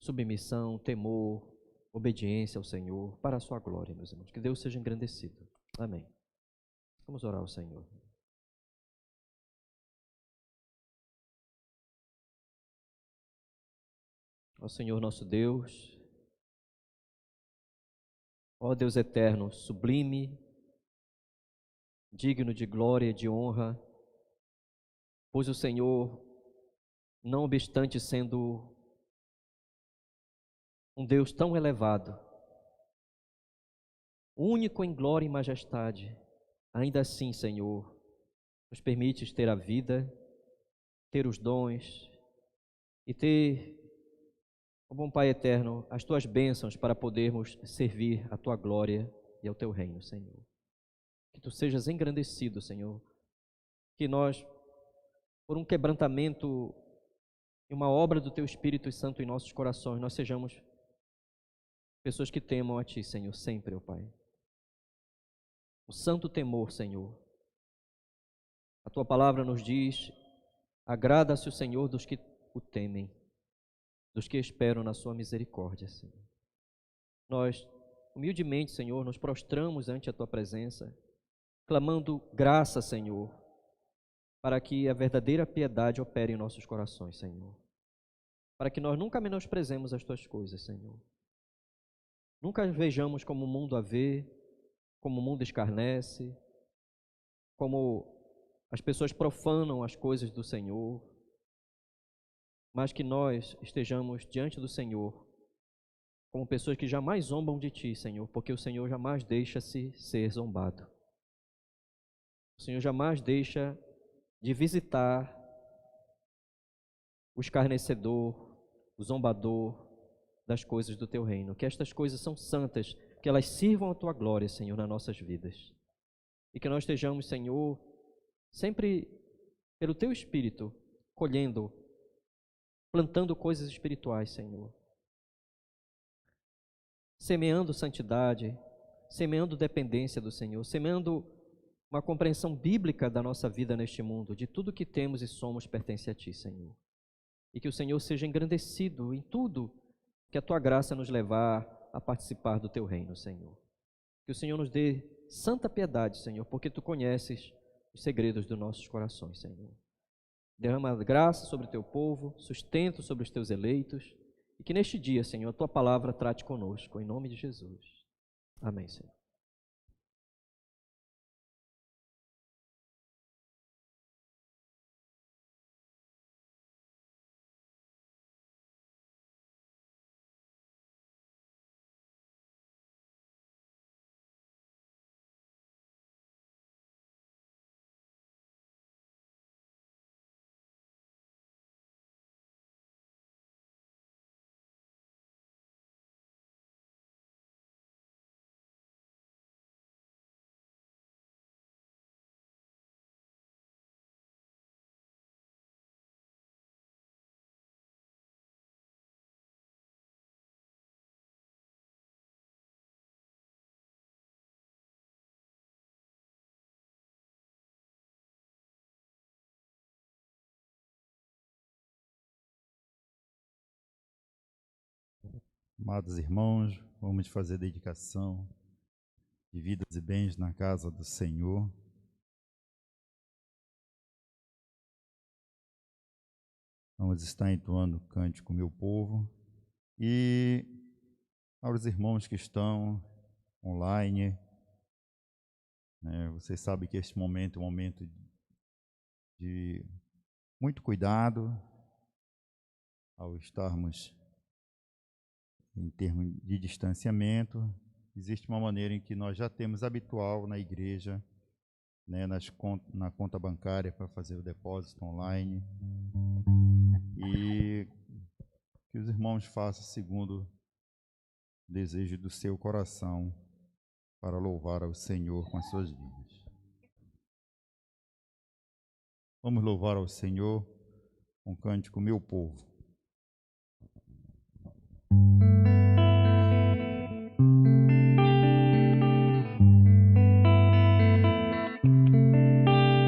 submissão, temor, obediência ao Senhor, para a sua glória, meus irmãos. Que Deus seja engrandecido. Amém. Vamos orar ao Senhor. Ó Senhor nosso Deus, ó Deus eterno, sublime, digno de glória e de honra, pois o Senhor, não obstante sendo um Deus tão elevado, único em glória e majestade, ainda assim, Senhor, nos permites ter a vida ter os dons e ter, ó bom Pai eterno, as Tuas bênçãos para podermos servir a Tua glória e ao Teu reino, Senhor. Que Tu sejas engrandecido, Senhor. Que nós, por um quebrantamento e uma obra do Teu Espírito Santo em nossos corações, nós sejamos pessoas que temam a Ti, Senhor, sempre, ó Pai. O santo temor, Senhor. A Tua palavra nos diz: agrada-se o Senhor dos que o temem, dos que esperam na Sua misericórdia, Senhor. Nós, humildemente, Senhor, nos prostramos ante a Tua presença, clamando graça, Senhor, para que a verdadeira piedade opere em nossos corações, Senhor. Para que nós nunca menosprezemos as Tuas coisas, Senhor. Nunca as vejamos como o mundo a vê, como o mundo escarnece, como as pessoas profanam as coisas do Senhor, mas que nós estejamos diante do Senhor como pessoas que jamais zombam de Ti, Senhor, porque o Senhor jamais deixa-se ser zombado. O Senhor jamais deixa de visitar o escarnecedor, o zombador das coisas do Teu reino. Que estas coisas são santas, que elas sirvam a Tua glória, Senhor, nas nossas vidas. E que nós estejamos, Senhor, sempre pelo Teu Espírito, colhendo, plantando coisas espirituais, Senhor. Semeando santidade, semeando dependência do Senhor, semeando uma compreensão bíblica da nossa vida neste mundo, de tudo que temos e somos pertence a Ti, Senhor. E que o Senhor seja engrandecido em tudo que a Tua graça nos levar a participar do Teu reino, Senhor. Que o Senhor nos dê santa piedade, Senhor, porque Tu conheces os segredos dos nossos corações, Senhor. Derrama graça sobre o Teu povo, sustento sobre os Teus eleitos, e que neste dia, Senhor, a Tua palavra trate conosco, em nome de Jesus. Amém, Senhor. Amados irmãos, vamos fazer dedicação de vidas e bens na casa do Senhor. Vamos estar entoando o cântico Meu Povo. E aos irmãos que estão online, vocês sabem que este momento é um momento de muito cuidado ao estarmos em termos de distanciamento. Existe uma maneira em que nós já temos habitual na igreja, na conta bancária para fazer o depósito online, e que os irmãos façam segundo o desejo do seu coração para louvar ao Senhor com as suas vidas. Vamos louvar ao Senhor com o cântico Meu Povo.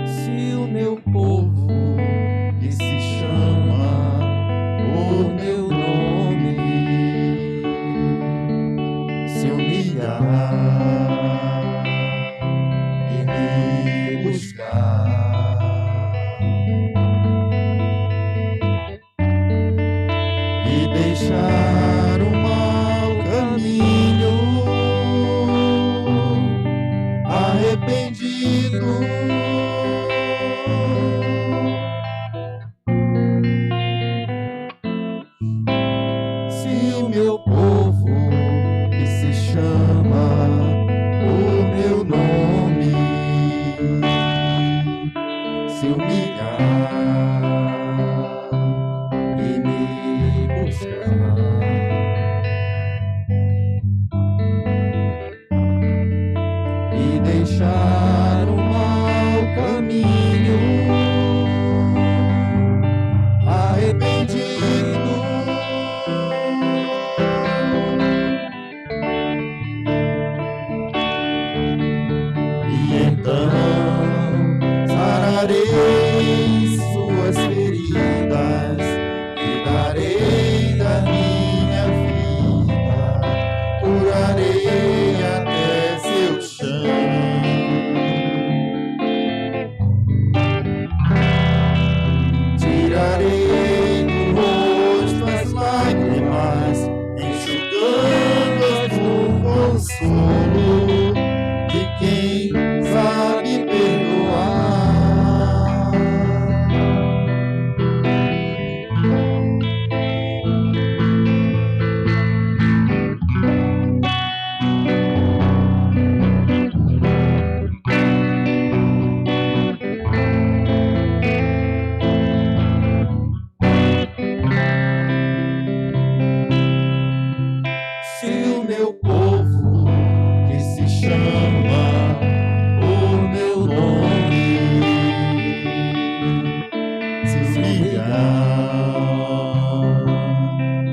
Se o meu povo que se chama por meu nome se humilhar e me buscar e deixar o mau caminho, arrependido, se o meu povo que se chama por meu nome se humilhar consolo de quem sabe perdoar. Se o meu povo que se chama o meu nome se humilhar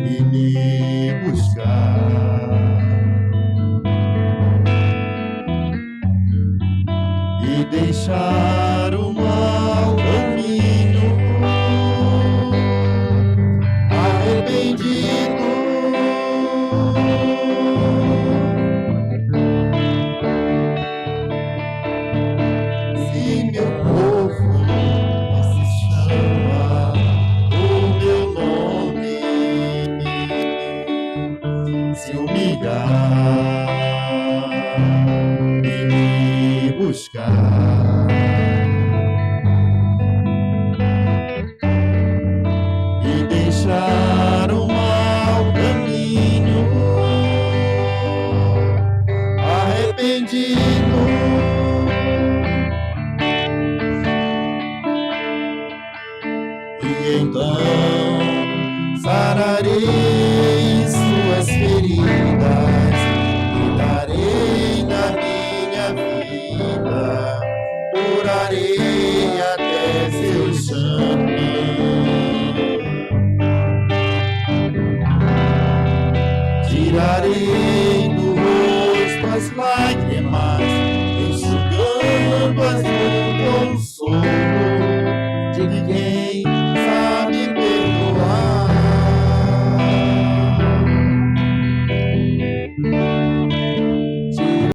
e me buscar e deixar o mau caminho, arrependido, se meu povo que se chama o meu nome se humilhar e me buscar e deixar o mau caminho, arrependido, e então sararei suas feridas e darei da minha vida, curarei até seu chame, tirarei do rosto as lágrimas, enxugando-as no consolo de quem sabe perdoar.